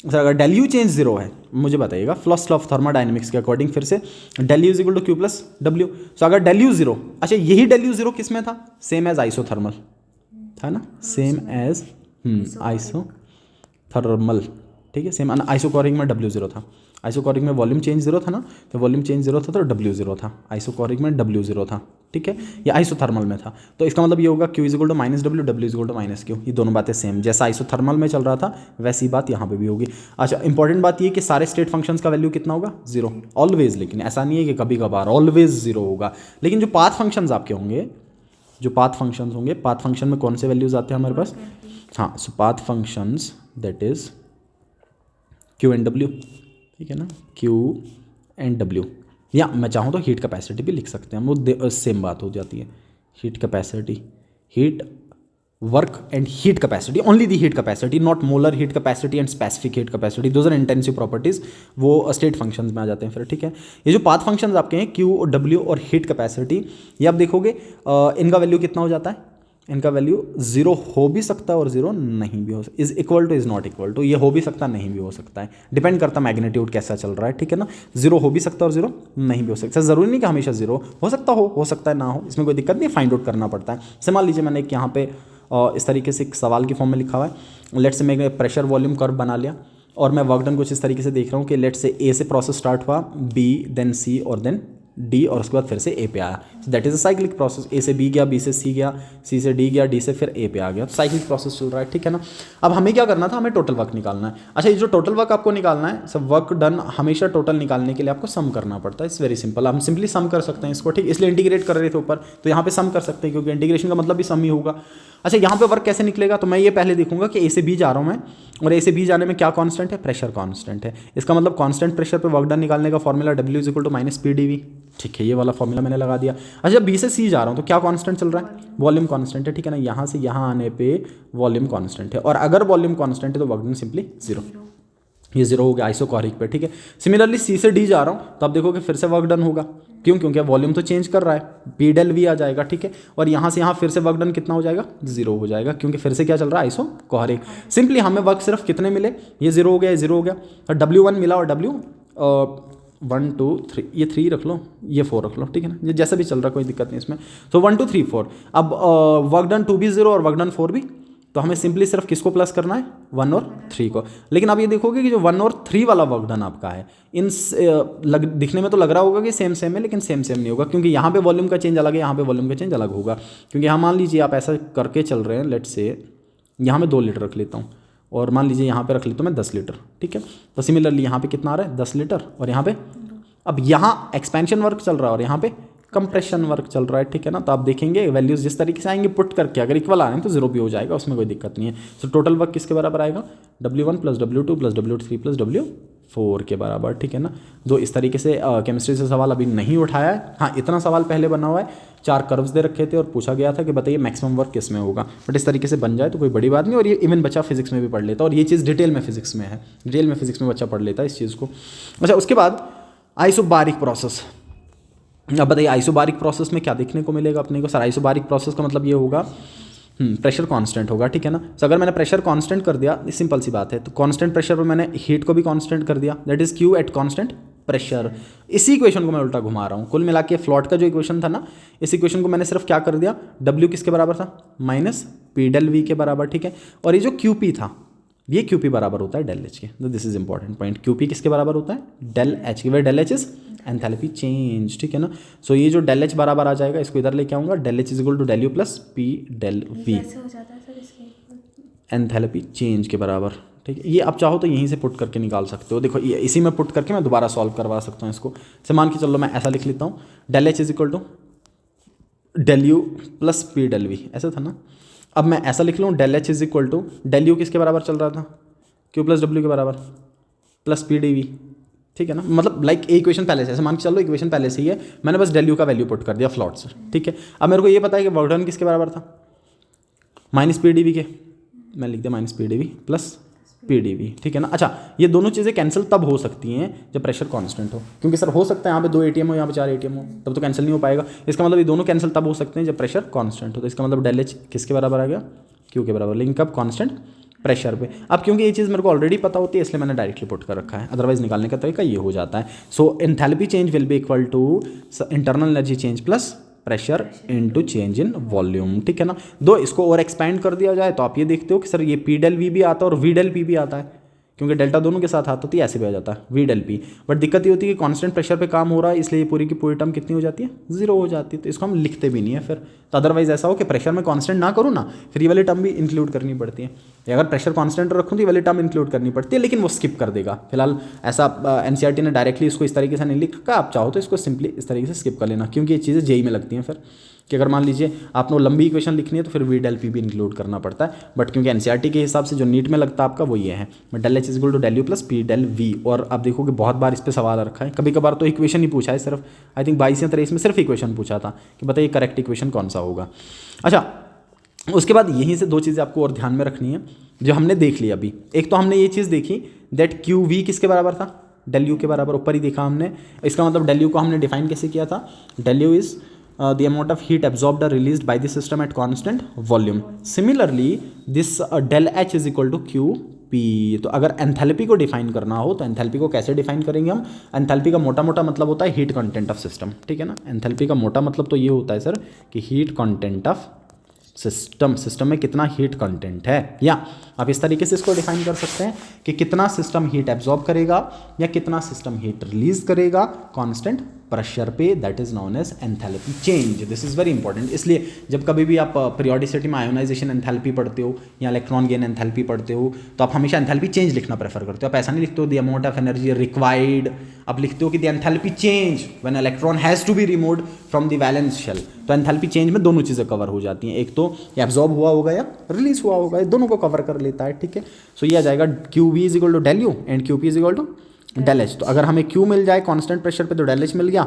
Sir अगर डेल यू चेंज 0 है, मुझे बताइएगा फर्स्ट लॉ ऑफ थर्मोडायनेमिक्स के अकॉर्डिंग, फिर से del U is equal to Q plus W. So अगर del you 0, अच्छा यही डेल यू 0 किस में था, सेम एज आइसोथर्मल था ना, सेम एज आइसोथर्मल, ठीक है, सेम आइसोकोरिक में W0 था, आइसोकोरिक में वॉल्यूम चेंज 0 था ना, तो वॉल्यूम चेंज 0 था तो W0 था, आइसोकोरिक में W0 था, ठीक है, ये आइसोथर्मल में था। तो इसका मतलब ये होगा Q is equal to -W, W is equal to -Q, ये दोनों बातें सेम, जैसा आइसोथर्मल में चल रहा था वैसी बात यहाँ पे भी होगी। अच्छा, इंपॉर्टेंट बात ये कि सारे स्टेट फंक्शंस का वैल्यू कितना होगा, 0 ऑलवेज, लेकिन ऐसा नहीं है कि कभी कभार ऑलवेज 0 होगा। लेकिन जो पाथ फंक्शंस आपके होंगे, जो पाथ फंक्शंस होंगे, पाथ फंक्शन में कौन से वैल्यूज आते हैं हमारे पास, हाँ, so path functions that is Q and W, ठीक है ना, Q एंड W, या मैं चाहूँ तो हीट कैपेसिटी भी लिख सकते हैं हम, वो सेम बात हो जाती है, heat capacity, heat work and heat capacity, only the heat capacity, not molar heat capacity and specific heat capacity, those are intensive properties, वो स्टेट फंक्शंस में आ जाते हैं फिर, ठीक है। ये जो पाथ फंक्शंस आपके हैं Q और W और हीट कैपेसिटी, ये आप देखोगे इनका वैल्यू कितना हो जाता है, इनका वैल्यू 0 हो भी सकता है और 0 नहीं भी हो सकता, is equal to is not equal to, ये हो भी सकता है नहीं भी हो सकता है, डिपेंड करता है मैग्नीट्यूड कैसा चल रहा है, ठीक है ना। 0 हो भी सकता है और 0 नहीं भी हो सकता, जरूरी नहीं कि हमेशा 0 हो सकता हो सकता है ना हो, इसमें कोई दिक्कत नहीं, फाइंड आउट करना पड़ता है। जैसे मान लीजिए मैंने एक यहाँ पे इस तरीके से एक सवाल की फॉर्म में लिखा हुआ है, लेट्स से मैं प्रेशर वॉल्यूम कर्व बना लिया और मैं वर्क डन कुछ इस तरीके से देख रहा हूँ कि लेट्स से A से प्रोसेस स्टार्ट हुआ, B देन C और देन D, और उसके बाद फिर से A पे आया, that is a cyclic process, A से B गया, B से C गया, C से D गया, D से फिर A पे आ गया, तो साइक्लिक प्रोसेस चल रहा है, ठीक है ना। अब हमें क्या करना था, हमें टोटल वर्क निकालना है। अच्छा, ये जो टोटल वर्क आपको निकालना है, सब वर्क डन हमेशा टोटल निकालने के लिए आपको सम करना पड़ता है, इट्स वेरी सिंपल, हम सिंपली सम कर सकते हैं इसको, ठीक, इसलिए इंटीग्रेट कर रहे थे ऊपर, तो यहाँ पे सम कर सकते हैं क्योंकि इंटीग्रेशन का मतलब भी सम ही होगा। अच्छा, यहाँ पे वर्क कैसे निकलेगा, तो मैं ये पहले देखूंगा कि A से B जा रहा हूँ मैं, और A से B जाने में क्या कांस्टेंट है, प्रेशर कांस्टेंट है, इसका मतलब कांस्टेंट प्रेशर पे वर्क डन निकालने का formula W is equal to -PdV, ठीक है, ये वाला फॉर्मूला मैंने लगा दिया। अच्छा, B से C जा रहा हूँ तो क्या कांस्टेंट चल रहा है, वॉल्यूम कांस्टेंट है, ठीक है ना, यहाँ से यहाँ आने पे वॉल्यूम कांस्टेंट है, और अगर वॉल्यूम कांस्टेंट है तो वर्क डन सिंपली 0, ये 0 हो गया आइसोकोरिक पे, ठीक है। सिमिलरली C से D जा रहा हूँ तो आप देखो कि फिर से वर्क डन होगा, क्यों, क्योंकि वॉल्यूम तो चेंज कर रहा है, P डेल V आ जाएगा, ठीक है, और यहाँ से यहाँ फिर से वर्क डन कितना हो जाएगा, 0 हो जाएगा, क्योंकि फिर से क्या चल रहा है, आइसोकोरिक। सिंपली हमें वर्क सिर्फ कितने मिले, ये 0 हो गया, ये 0 हो गया, और W1 मिला और W 1 2 3, ये 3 रख लो, ये 4 रख लो, ठीक है ना, ये जैसा भी चल रहा है कोई दिक्कत नहीं इसमें। तो 1 2 3 4, अब वर्क डन 2 भी 0 और वर्क डन 4 भी, तो हमें सिंपली सिर्फ किसको प्लस करना है, 1 और 3 को। लेकिन आप ये देखोगे कि जो 1 और 3 वाला वर्क डन आपका है, इन दिखने में तो लग रहा होगा कि सेम सेम है, लेकिन सेम सेम नहीं होगा, क्योंकि यहाँ पे वॉल्यूम का चेंज अलग है, यहाँ पे वॉल्यूम का चेंज अलग होगा। क्योंकि यहाँ मान लीजिए आप ऐसा करके चल रहे हैं, लेट्स से यहाँ मैं 2 लीटर रख लेता हूँ, और मान लीजिए यहाँ पे रख लेता हूँ मैं 10 लीटर, ठीक है। तो सिमिलरली यहाँ पे कितना आ रहा है, 10 लीटर, और यहाँ पे अब यहाँ एक्सपेंशन वर्क चल रहा है और यहाँ पे कंप्रेशन वर्क चल रहा है, ठीक है ना। तो आप देखेंगे वैल्यूज जिस तरीके से आएंगे पुट करके, अगर इक्वल आ रहे हैं तो जीरो भी हो जाएगा, उसमें कोई दिक्कत नहीं है। सो टोटल वर्क किसके बराबर आएगा, W1 + W2 + W3 + W4 के बराबर, ठीक है ना। दो इस तरीके से केमिस्ट्री से सवाल अभी नहीं उठाया है। हाँ, इतना सवाल पहले बना हुआ है, 4 कर्व्स दे रखे थे और पूछा गया था कि बताइए मैक्सिमम वर्क किस में होगा, बट इस तरीके से बन जाए तो कोई बड़ी बात नहीं। और ये इवन बच्चा फिजिक्स में भी पढ़ लेता है, और ये चीज़ डिटेल में फिजिक्स में है, डिटेल में फिजिक्स में बच्चा पढ़ लेता है इस चीज़ को। अच्छा, उसके बाद आइसोबारिक प्रोसेस। अब बताइए आइसोबारिक प्रोसेस में क्या देखने को मिलेगा अपने को। सर आइसोबारिक प्रोसेस का मतलब ये होगा प्रेशर कांस्टेंट होगा, ठीक है ना। तो अगर मैंने प्रेशर कांस्टेंट कर दिया, सिंपल सी बात है, तो कांस्टेंट प्रेशर पर मैंने हीट को भी कांस्टेंट कर दिया, that is Q at constant pressure. इसी इक्वेशन को मैं उल्टा घुमा रहा हूँ। कुल मिला के फ्लॉट का जो इक्वेशन था ना, इस इक्वेशन को मैंने सिर्फ क्या कर दिया, W किसके बराबर था, -P∇V के बराबर, ठीक है। और ये जो QP था, ये QP बराबर होता है ∇H के। तो this is important point, QP किसके बराबर होता है, ∇H के, वे ∇H इज एंथैल्पी चेंज, ठीक है ना। सो ये जो ∇H बराबर आ जाएगा, इसको इधर लेके आऊँगा, ∇H = W + P∇V, enthalpy change के बराबर, ठीक है। ये आप चाहो तो यहीं से पुट करके निकाल सकते हो। देखो ये इसी में पुट करके मैं दोबारा सॉल्व करवा सकता हूँ इसको। से मान के चलो मैं ऐसा लिख लेता हूँ, ∇H = W + P∇V, ऐसा था ना। अब मैं ऐसा लिख लूँ, ∇H = W किसके बराबर चल रहा था, Q + W के बराबर + P∇V, ठीक है ना। मतलब लाइक इक्वेशन पहले से, ऐसे मान के चलो इक्वेशन पहले से ही है, मैंने बस W का वैल्यू पुट कर दिया फ्लॉट से, ठीक है। अब मेरे को ये पता है कि वर्क डन किसके बराबर था, -P∇V के, मैं लिख दिया -P∇V + P∇V, ठीक है ना। अच्छा, ये दोनों चीज़ें कैंसिल तब हो सकती हैं जब प्रेशर कांस्टेंट हो, क्योंकि सर हो सकता है यहाँ पे 2 ATM हो, यहाँ पे 4 ATM हो, तब तो कैंसिल नहीं हो पाएगा। इसका मतलब ये दोनों कैंसिल तब हो सकते हैं जब प्रेशर कांस्टेंट हो। तो इसका मतलब ∇H किसके बराबर आ गया, Q के बराबर, लेकिन कब, कांस्टेंट प्रेशर पे। अब क्योंकि ये चीज़ मेरे को ऑलरेडी पता होती है, इसलिए मैंने डायरेक्टली पुट कर रखा है, अदरवाइज निकालने का तरीका ये हो जाता है। So enthalpy change will be equal to internal energy change plus pressure into change in volume, ठीक है ना। दो इसको और एक्सपैंड कर दिया जाए तो आप ये देखते हो कि सर ये P∇V भी आता है और V∇P भी आता है, क्योंकि डेल्टा दोनों के साथ आता है, ये ऐसे भी आ जाता है V∇P। बट दिक्कत ये होती है कि कांस्टेंट प्रेशर पे काम हो रहा है, इसलिए ये पूरी की पूरी टर्म कितनी हो जाती है, 0 हो जाती है। तो इसको हम लिखते भी नहीं है फिर। तो अदरवाइज ऐसा हो कि प्रेशर में कांस्टेंट ना करूँ ना, फिर ये वाली टर्म भी इंक्लूड करनी पड़ती है। अगर प्रेशर कांस्टेंट रखूँ तो ये वाली टर्म इंक्लूड करनी पड़ती है, लेकिन वो स्किप कर देगा। फिलहाल ऐसा NCERT ने डायरेक्टली इसको इस तरीके से नहीं लिखा, आप चाहो तो इसको सिंपली इस तरीके से स्किप कर लेना, क्योंकि ये चीज़ें JEE में लगती हैं फिर, कि अगर मान लीजिए आपने लंबी इक्वेशन लिखनी है तो फिर V∇P भी इंक्लूड करना पड़ता है। बट क्योंकि NCERT के हिसाब से जो नीट में लगता है आपका वो ये है, ∇H = W + P∇V। और आप देखो कि बहुत बार इस पर सवाल रखा है, कभी कभार तो इक्वेशन ही पूछा है सिर्फ, आई थिंक 22 या 23 में सिर्फ इक्वेशन पूछा था कि बताइए करेक्ट इक्वेशन कौन सा होगा। अच्छा, उसके बाद यहीं से 2 चीज़ें आपको और ध्यान में रखनी है जो हमने देख ली अभी। एक तो हमने ये चीज़ देखी दैट QV किसके बराबर था, W के बराबर, ऊपर ही देखा हमने। इसका मतलब W को हमने डिफाइन कैसे किया था, W is the amount of heat absorbed or released by the system at constant volume. Similarly, this ∇H = QP। तो अगर एंथैल्पी को डिफाइन करना हो तो एंथैल्पी को कैसे डिफाइन करेंगे हम। एंथैल्पी का मोटा मोटा मतलब होता है हीट कंटेंट ऑफ सिस्टम, ठीक है ना। एंथैल्पी का मोटा मतलब तो ये होता है सर कि हीट कंटेंट ऑफ सिस्टम में कितना हीट कंटेंट है, या आप इस तरीके से इसको डिफाइन कर सकते हैं कि कितना सिस्टम हीट एब्जॉर्ब करेगा या कितना सिस्टम हीट रिलीज करेगा कांस्टेंट प्रेशर पे, that is known as enthalpy change. This is very important. इसलिए जब कभी भी आप पीरियोडिसिटी में आयोनाइजेशन एंथैल्पी पढ़ते हो या इलेक्ट्रॉन गेन एंथैल्पी पढ़ते हो तो आप हमेशा एंथैल्पी चेंज लिखना प्रेफर करते हो। आप ऐसा नहीं लिखते हो the amount of energy required, आप लिखते हो कि the enthalpy change when electron has to be removed from the valence shell. तो एंथैल्पी चेंज में दोनों चीज़ें कवर हो जाती हैं, एक तो एब्जॉर्ब हुआ होगा या रिलीज हुआ होगा, ये दोनों को कवर कर लेता है, ठीक है। सो ये आ जाएगा QV = W and QP = ∇H। तो अगर हमें Q मिल जाए कांस्टेंट प्रेशर पे तो ∇H मिल गया,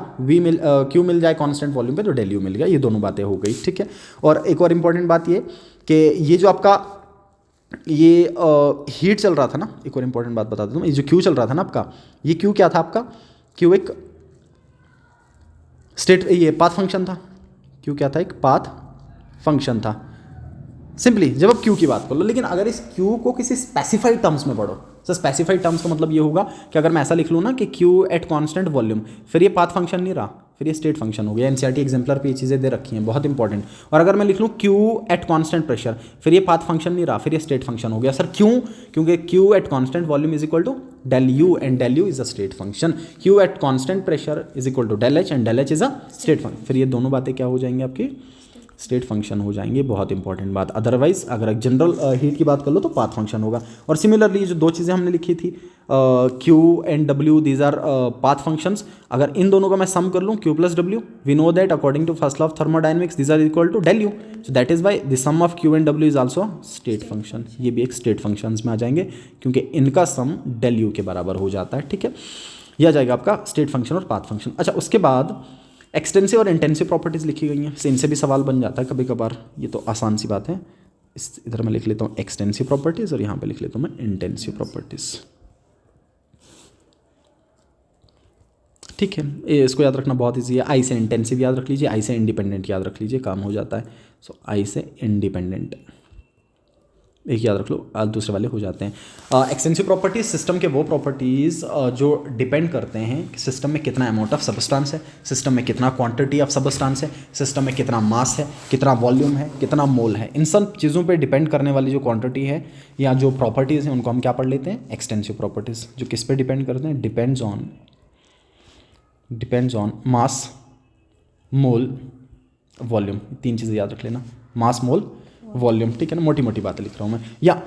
Q मिल जाए कांस्टेंट वॉल्यूम पे तो ∇U मिल गया। ये दोनों बातें हो गई, ठीक है। और एक और इंपॉर्टेंट बात ये कि ये जो आपका ये हीट चल रहा था ना, एक और इंपॉर्टेंट बात बता दूँ, ये जो Q चल रहा था ना आपका, ये Q क्या था आपका, Q एक स्टेट, ये पाथ फंक्शन था। Q क्या था, एक पाथ फंक्शन था। सिंपली जब आप Q की बात कर लो, लेकिन अगर इस Q को किसी स्पेसिफाइड टर्म्स में पढ़ो, तो स्पेसिफाइड टर्म्स का मतलब ये होगा कि अगर मैं ऐसा लिख लूँ ना कि Q एट कांस्टेंट वॉल्यूम, फिर ये पाथ फंक्शन नहीं रहा, फिर ये स्टेट फंक्शन हो गया। NCERT एग्जाम्पलर पे ये चीज़ें दे रखी हैं, बहुत इंपॉर्टेंट। और अगर मैं लिख लूँ Q एट कांस्टेंट प्रेशर, फिर ये पाथ फंक्शन नहीं रहा, फिर ये स्टेट फंक्शन हो गया। सर क्यों, क्योंकि Q at constant volume is equal to ∇U and ∇U is a state function, Q at constant pressure is equal to ∇H and ∇H is a state function. फिर ये दोनों बातें क्या हो जाएंगी आपकी, स्टेट फंक्शन हो जाएंगे, बहुत इंपॉर्टेंट बात। अदरवाइज अगर जनरल हीट की बात कर लो तो पाथ फंक्शन होगा। और सिमिलरली जो दो चीज़ें हमने लिखी थी Q and W, these are path functions. अगर इन दोनों का मैं सम कर लूँ Q plus W, we know that according to first law of thermodynamics these are equal to del U, so that is why the sum of Q and W is also state function. ये भी एक state functions में आ जाएंगे क्योंकि इनका सम del U के बराबर हो जाता है, ठीक है। यह आ जाएगा आपका स्टेट फंक्शन और पाथ फंक्शन। अच्छा, उसके बाद एक्सटेंसिव और इंटेंसिव प्रॉपर्टीज़ लिखी गई हैं, से इनसे भी सवाल बन जाता है कभी कभार, ये तो आसान सी बात है। इस इधर मैं लिख लेता हूँ एक्सटेंसिव प्रॉपर्टीज़ और यहाँ पे लिख लेता हूँ मैं इंटेंसिव प्रॉपर्टीज़, ठीक है। इसको याद रखना बहुत ईजी है। आई से इंटेंसिव याद रख लीजिए, आई से इंडिपेंडेंट याद रख लीजिए, काम हो जाता है। सो आई से इंडिपेंडेंट एक याद रख लो, दूसरे वाले हो जाते हैं। एक्सटेंसिव प्रॉपर्टीज सिस्टम के वो प्रॉपर्टीज़ जो डिपेंड करते हैं कि सिस्टम में कितना अमाउंट ऑफ सबस्टांस है, सिस्टम में कितना क्वांटिटी ऑफ सबस्टांस है, सिस्टम में कितना मास है, कितना वॉल्यूम है, कितना मोल है। इन सब चीज़ों पे डिपेंड करने वाली जो क्वांटिटी है या जो प्रॉपर्टीज़ हैं उनको हम क्या पढ़ लेते हैं, एक्सटेंसिव प्रॉपर्टीज़। जो किस पे डिपेंड करते हैं, depends on mass, mole, volume. तीन चीज़ें याद रख लेना, मास, मोल, वॉल्यूम, ठीक है ना। मोटी मोटी बातें लिख रहा हूँ मैं, या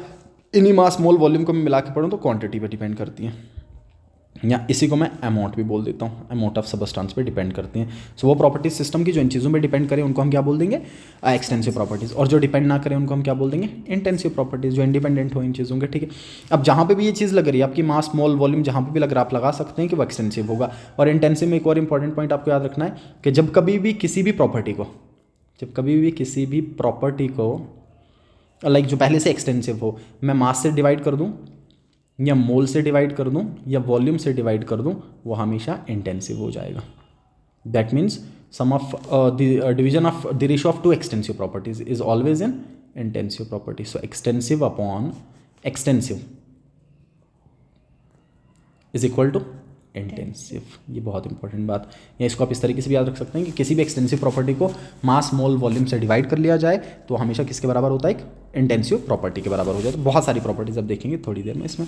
इन्हीं मास, मोल, वॉल्यूम को मैं मिला के पढ़ूँ तो क्वांटिटी पे डिपेंड करती हैं, या इसी को मैं अमाउंट भी बोल देता हूँ, अमाउंट ऑफ सबस्टांस पे डिपेंड करती हैं। सो वो प्रॉपर्टीज सिस्टम की जो इन चीज़ों पे डिपेंड करें उनको हम क्या बोल देंगे, एक्सटेंसिव प्रॉपर्टीज़। और जो डिपेंड ना करें उनको हम क्या बोल देंगे, इंटेंसिव प्रॉपर्टीज़, जो इंडिपेंडेंट हो इन चीज़ों के, ठीक है। अब जहाँ पे भी ये चीज़ लग रही है आपकी, मास, मोल, वॉल्यूम, जहाँ पे भी लग रहा है आप लगा सकते हैं कि वो एक्सटेंसिव होगा। और इंटेंसिव में एक और इंपॉर्टेंट पॉइंट आपको याद रखना है कि जब कभी भी किसी भी प्रॉपर्टी को लाइक जो पहले से एक्सटेंसिव हो, मैं मास से डिवाइड कर दूं या मोल से डिवाइड कर दूं या वॉल्यूम से डिवाइड कर दूं, वो हमेशा इंटेंसिव हो जाएगा। That means sum of the division of the ratio of two extensive properties is always in intensive property. So extensive upon extensive is equal to intensive. ये बहुत इंपॉर्टेंट बात, या इसको आप इस तरीके से भी याद रख सकते हैं कि किसी भी एक्सटेंसिव प्रॉपर्टी को मास, मोल, वॉल्यूम से डिवाइड कर लिया जाए तो हमेशा किसके बराबर होता है, एक इंटेंसिव प्रॉपर्टी के बराबर हो जाए। तो बहुत सारी प्रॉपर्टीज अब देखेंगे थोड़ी देर में इसमें।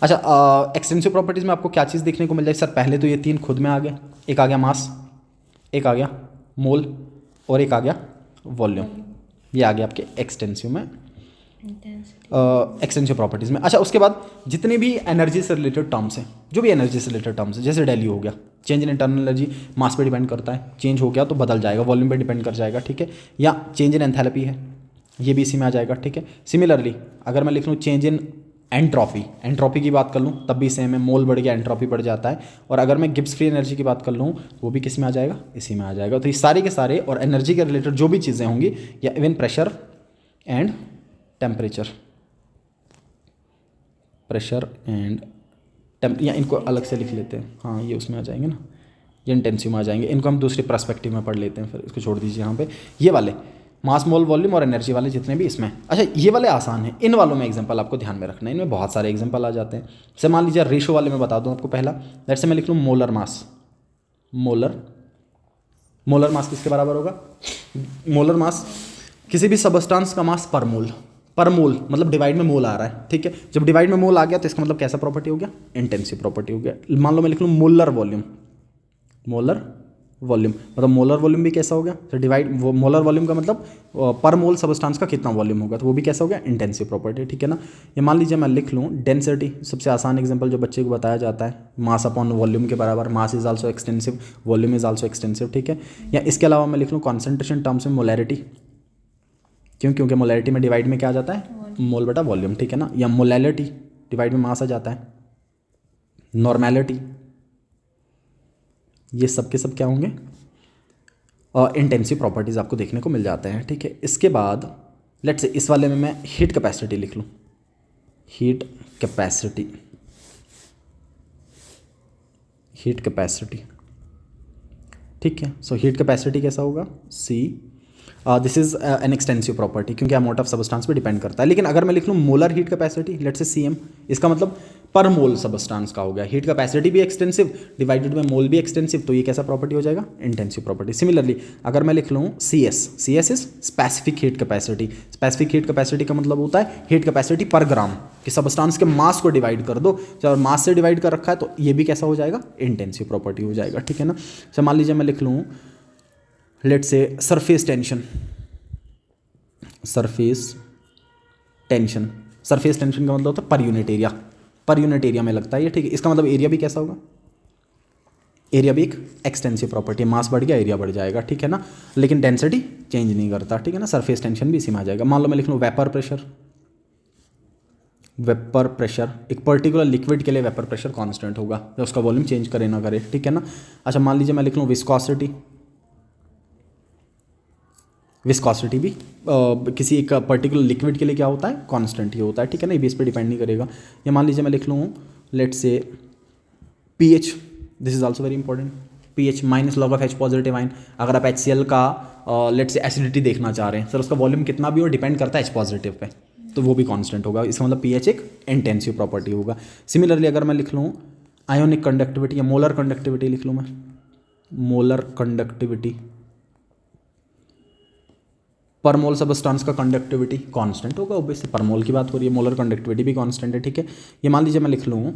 अच्छा, एक्सटेंसिव प्रॉपर्टीज में आपको क्या चीज़ देखने को मिल जाए सर, पहले तो ये तीन खुद में आ गए, एक आ गया मास, एक आ गया मोल और एक आ गया वॉल्यूम। ये आ गया आपके एक्सटेंसिव में, एक्सटेंसिव प्रॉपर्टीज़ में। अच्छा, उसके बाद जितने भी एनर्जी से रिलेटेड टर्म्स हैं, जो भी एनर्जी से रिलेटेड टर्म्स हैं, जैसे del U हो गया, चेंज इन इंटरनल एनर्जी, मास पे डिपेंड करता है, चेंज हो गया तो बदल जाएगा, वॉल्यूम पे डिपेंड कर जाएगा, ठीक है। या चेंज इन एंथैल्पी है, ये भी इसी में आ जाएगा, ठीक है। सिमिलरली अगर मैं लिख लूँ चेंज इन एंट्रोपी की बात कर लूँ तब भी सेम है, मोल बढ़ गया एंट्रोपी बढ़ जाता है। और अगर मैं गिब्स फ्री एनर्जी की बात कर लूँ वो भी किस में आ जाएगा, इसी में आ जाएगा। तो ये सारे के सारे और एनर्जी के रिलेटेड जो भी चीज़ें होंगी, या इवन प्रेशर एंड टेम्परेचर, या इनको अलग से लिख लेते हैं, हाँ ये उसमें आ जाएंगे ना, ये इंटेंसिव में आ जाएंगे। इनको हम दूसरे पर्सपेक्टिव में पढ़ लेते हैं, फिर इसको छोड़ दीजिए यहाँ पे। ये वाले मास, मोल, वॉल्यूम और एनर्जी वाले जितने भी इसमें, अच्छा ये वाले आसान हैं, इन वालों में एग्जांपल आपको ध्यान में रखना है, इनमें बहुत सारे एग्जांपल आ जाते हैं। जैसे मान लीजिए रेशो वाले में बता दूं आपको, पहला जैसे मैं लिख लूँ मोलर मास, मोलर मास किसके बराबर होगा, मोलर मास किसी भी सबस्टांस का मास पर मोल मतलब डिवाइड में मोल आ रहा है, ठीक है। जब डिवाइड में मोल आ गया तो इसका मतलब कैसा प्रॉपर्टी हो गया, इंटेंसिव प्रॉपर्टी हो गया। मान लो मैं लिख लूँ मोलर वॉल्यूम मतलब मोलर वॉल्यूम भी कैसा हो गया, तो डिवाइड वो मोलर वॉल्यूम का मतलब पर मोल सबस्टांस का कितना वॉल्यूम होगा, तो वो भी कैसा हो गया, इंटेंसिव प्रॉपर्टी, ठीक है ना। ये मान लीजिए मैं लिख लूँ डेंसिटी, सबसे आसान एग्जांपल जो बच्चे को बताया जाता है, मास अपॉन वॉल्यूम के बराबर, mass is also extensive, volume is also extensive, ठीक है। या इसके अलावा मैं लिख लूँ कॉन्सेंट्रेशन टर्म्स में मोलैरिटी, क्योंकि मोलैरिटी में डिवाइड में क्या आ जाता है, मोल बटा वॉल्यूम, ठीक है ना। या मोलैलिटी डिवाइड में मास आ जाता है, नॉर्मैलिटी, ये सब के सब क्या होंगे, इंटेंसिव प्रॉपर्टीज़ आपको देखने को मिल जाते हैं, ठीक है। इसके बाद लेट्स से इस वाले में मैं हीट कैपेसिटी लिख लूँ, हीट कैपेसिटी, ठीक है। सो हीट कैपेसिटी कैसा होगा, see, this is an extensive property क्योंकि अमाउंट ऑफ सबस्टांस पे डिपेंड करता है। लेकिन अगर मैं लिख लूँ molar heat capacity, let's say CM, इसका मतलब पर मोल सबस्टांस का हो गया, हीट कैपेसिटी भी एक्सटेंसिव डिवाइडेड बाय मोल भी एक्सटेंसिव, तो ये कैसा प्रॉपर्टी हो जाएगा, इंटेंसिव प्रॉपर्टी। सिमिलरली अगर मैं लिख लूँ CS is specific heat capacity, specific heat capacity का मतलब होता है हीट कैपेसिटी पर ग्राम, कि सबस्टांस के मास को डिवाइड कर दो, जब मास से डिवाइड कर रखा है तो ये भी कैसा हो जाएगा, इंटेंसिव प्रॉपर्टी हो जाएगा, ठीक है ना। तो मान लीजिए मैं लिख लूँ let's say surface tension, surface tension. Surface tension का मतलब होता है per unit area, per unit area में लगता है ये, ठीक है। इसका मतलब एरिया भी कैसा होगा, एरिया भी एक एक्सटेंसिव प्रॉपर्टी है, मास बढ़ गया एरिया बढ़ जाएगा, ठीक है ना, लेकिन डेंसिटी चेंज नहीं करता, ठीक है ना। सरफेस टेंशन भी इसी में आ जाएगा। मान लो मैं लिख लूँ वेपर प्रेशर, वेपर प्रेशर एक पर्टिकुलर लिक्विड के लिए वेपर प्रेशर कांस्टेंट होगा, तो उसका वॉल्यूम चेंज करे ना करे, ठीक है ना। अच्छा मान लीजिए मैं लिख लूँ विस्कोसिटी, विस्कोसिटी भी किसी एक पर्टिकुलर लिक्विड के लिए क्या होता है, कांस्टेंट ही होता है, ठीक है ना, ये बेस पे डिपेंड नहीं करेगा। या मान लीजिए मैं लिख लूँ लेट से pH, this is also very important, pH minus log of H positive ion. अगर आप HCl का लेट से एसिडिटी देखना चाह रहे हैं, सर उसका वॉल्यूम कितना भी हो डिपेंड करता है एच पॉजिटिव पे, तो वो भी कांस्टेंट होगा। इसका मतलब पीएच एक इंटेंसिव प्रॉपर्टी होगा। सिमिलरली अगर मैं लिख लूँ आयोनिक कंडक्टिविटी या मोलर कंडक्टिविटी लिख लूँ मैं, मोलर कंडक्टिविटी, पर मोल सबस्टांस का कंडक्टिविटी कांस्टेंट होगा, ऑब्वियसली पर मोल की बात हो रही है, मोलर कंडक्टिविटी भी कांस्टेंट है, ठीक है। ये मान लीजिए मैं लिख लूँ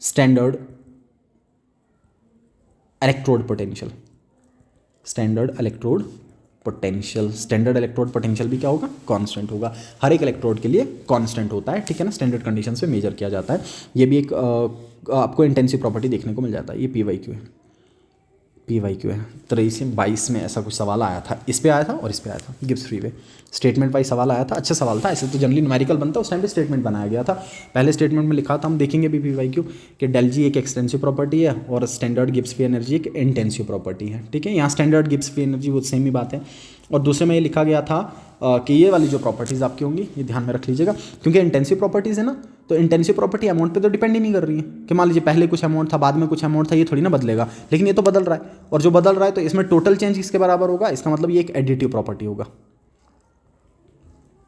standard electrode potential, standard electrode potential, standard electrode potential भी क्या होगा, कांस्टेंट होगा। हर एक इलेक्ट्रोड के लिए कांस्टेंट होता है, ठीक है ना, स्टैंडर्ड कंडीशंस पे मेजर किया जाता है। ये भी एक आपको इंटेंसिव प्रॉपर्टी देखने को मिल जाता है। ये PYQ है, PYQ है। 23-22 में ऐसा कुछ सवाल आया था, इस पे आया था और इस पे आया था, Gibbs free way statement wise सवाल आया था, अच्छा सवाल था। ऐसे तो जनरली न्यूमेरिकल बनता, उस टाइम पे स्टेटमेंट बनाया गया था। पहले स्टेटमेंट में लिखा था, हम देखेंगे भी PYQ कि डेल जी एक एक्सटेंसिव प्रॉपर्टी है और स्टैंडर्ड गिब्स फ्री एनर्जी एक इंटेंसिव प्रॉपर्टी है, ठीक है। यहाँ स्टैंडर्ड गिब्स फ्री एनर्जी वो सेम ही बात है। और दूसरे में ये लिखा गया था कि ये वाली जो प्रॉपर्टीज़ आपकी होंगी ये ध्यान में रख लीजिएगा, क्योंकि इंटेंसिव प्रॉपर्टीज़ है ना, तो इंटेंसिव प्रॉपर्टी अमाउंट पे तो डिपेंड ही नहीं कर रही है कि मान लीजिए पहले कुछ अमाउंट था बाद में कुछ अमाउंट था, ये थोड़ी ना बदलेगा, लेकिन ये तो बदल रहा है। और जो बदल रहा है तो इसमें टोटल चेंज किसके बराबर होगा, इसका मतलब ये एक एडिटिव प्रॉपर्टी होगा,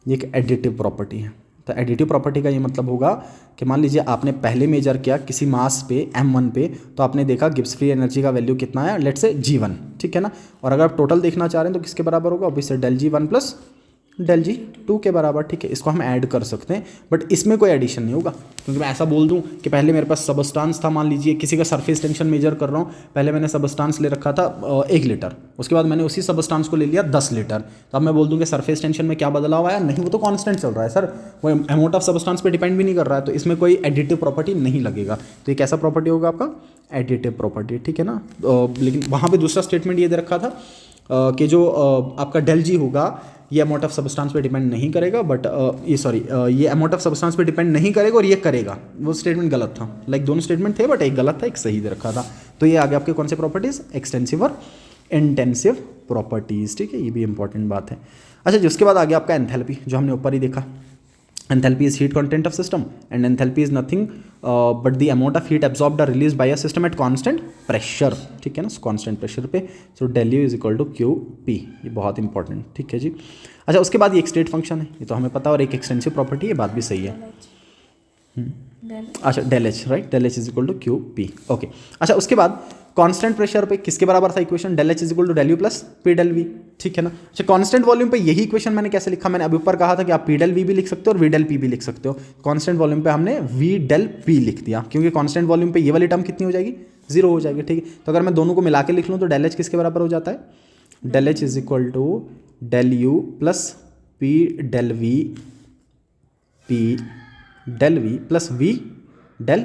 ये एक एडिटिव प्रॉपर्टी है। तो एडिटिव प्रॉपर्टी का ये मतलब होगा कि मान लीजिए आपने पहले मेजर किया किसी मास पे M1 पे, तो आपने देखा गिब्स फ्री एनर्जी का वैल्यू कितना है, लेट्स से G1, ठीक है ना। और अगर आप टोटल देखना चाह रहे हैं तो किसके बराबर होगा, obviously del G1 plus del G2 के बराबर, ठीक है। इसको हम ऐड कर सकते हैं, बट इसमें कोई एडिशन नहीं होगा, क्योंकि मैं ऐसा बोल दूं कि पहले मेरे पास सबस्टांस था, मान लीजिए किसी का सरफेस टेंशन मेजर कर रहा हूं, पहले मैंने सबस्टांस ले रखा था 1 लीटर, उसके बाद मैंने उसी सबस्टांस को ले लिया 10 लीटर, तो अब मैं बोल दूं कि सरफेस टेंशन में क्या बदलाव आया, नहीं, वो तो कांस्टेंट चल रहा है सर, वो अमाउंट ऑफ सबस्टांस पे डिपेंड भी नहीं कर रहा है, तो इसमें कोई एडिटिव प्रॉपर्टी नहीं लगेगा। तो ये कैसा प्रॉपर्टी होगा आपका, एडिटिव प्रॉपर्टी, ठीक है ना। लेकिन वहाँ पर दूसरा स्टेटमेंट ये दे रखा था कि जो आपका डेल जी होगा ये अमाउंट ऑफ सबस्टांस पे डिपेंड नहीं करेगा, बट ये अमाउंट ऑफ सबस्टांस पे डिपेंड नहीं करेगा और ये करेगा, वो स्टेटमेंट गलत था। लाइक दोनों स्टेटमेंट थे, बट एक गलत था एक सही दे रखा था। तो ये आगे आपके कौन से प्रॉपर्टीज, एक्सटेंसिव और इंटेंसिव प्रॉपर्टीज, ठीक है, ये भी इंपॉर्टेंट बात है। अच्छा जी, उसके बाद आगे आपका एंथैल्पी, जो हमने ऊपर ही देखा। Enthalpy is heat content of system and enthalpy is nothing but the amount of heat absorbed और release by a system at constant pressure, ठीक है ना, कांस्टेंट प्रेशर पे। So del U is equal to QP, ये बहुत important, ठीक है जी। अच्छा, उसके बाद ये एक स्टेट फंक्शन है, ये तो हमें पता, और एक एक्सटेंसिव प्रॉपर्टी है, बात भी सही है। अच्छा, del H, right, del H is equal to QP, okay. अच्छा, उसके बाद कांस्टेंट प्रेशर पे किसके बराबर था equation, del H is equal to del U plus P del V, ठीक है ना। अच्छा, कांस्टेंट वॉल्यूम पे यही इक्वेशन मैंने कैसे लिखा, मैंने अभी ऊपर कहा था कि आप P डेल V भी लिख सकते हो और V डेल P भी लिख सकते हो। कांस्टेंट वॉल्यूम पे हमने V डेल P लिख दिया, क्योंकि कांस्टेंट वॉल्यूम पे ये वाली टर्म कितनी हो जाएगी, 0 हो जाएगी, ठीक है। तो अगर मैं दोनों को मिला के लिख लूँ तो डेल H किसके बराबर हो जाता है, del H is equal to del U plus P del V, P del V plus V del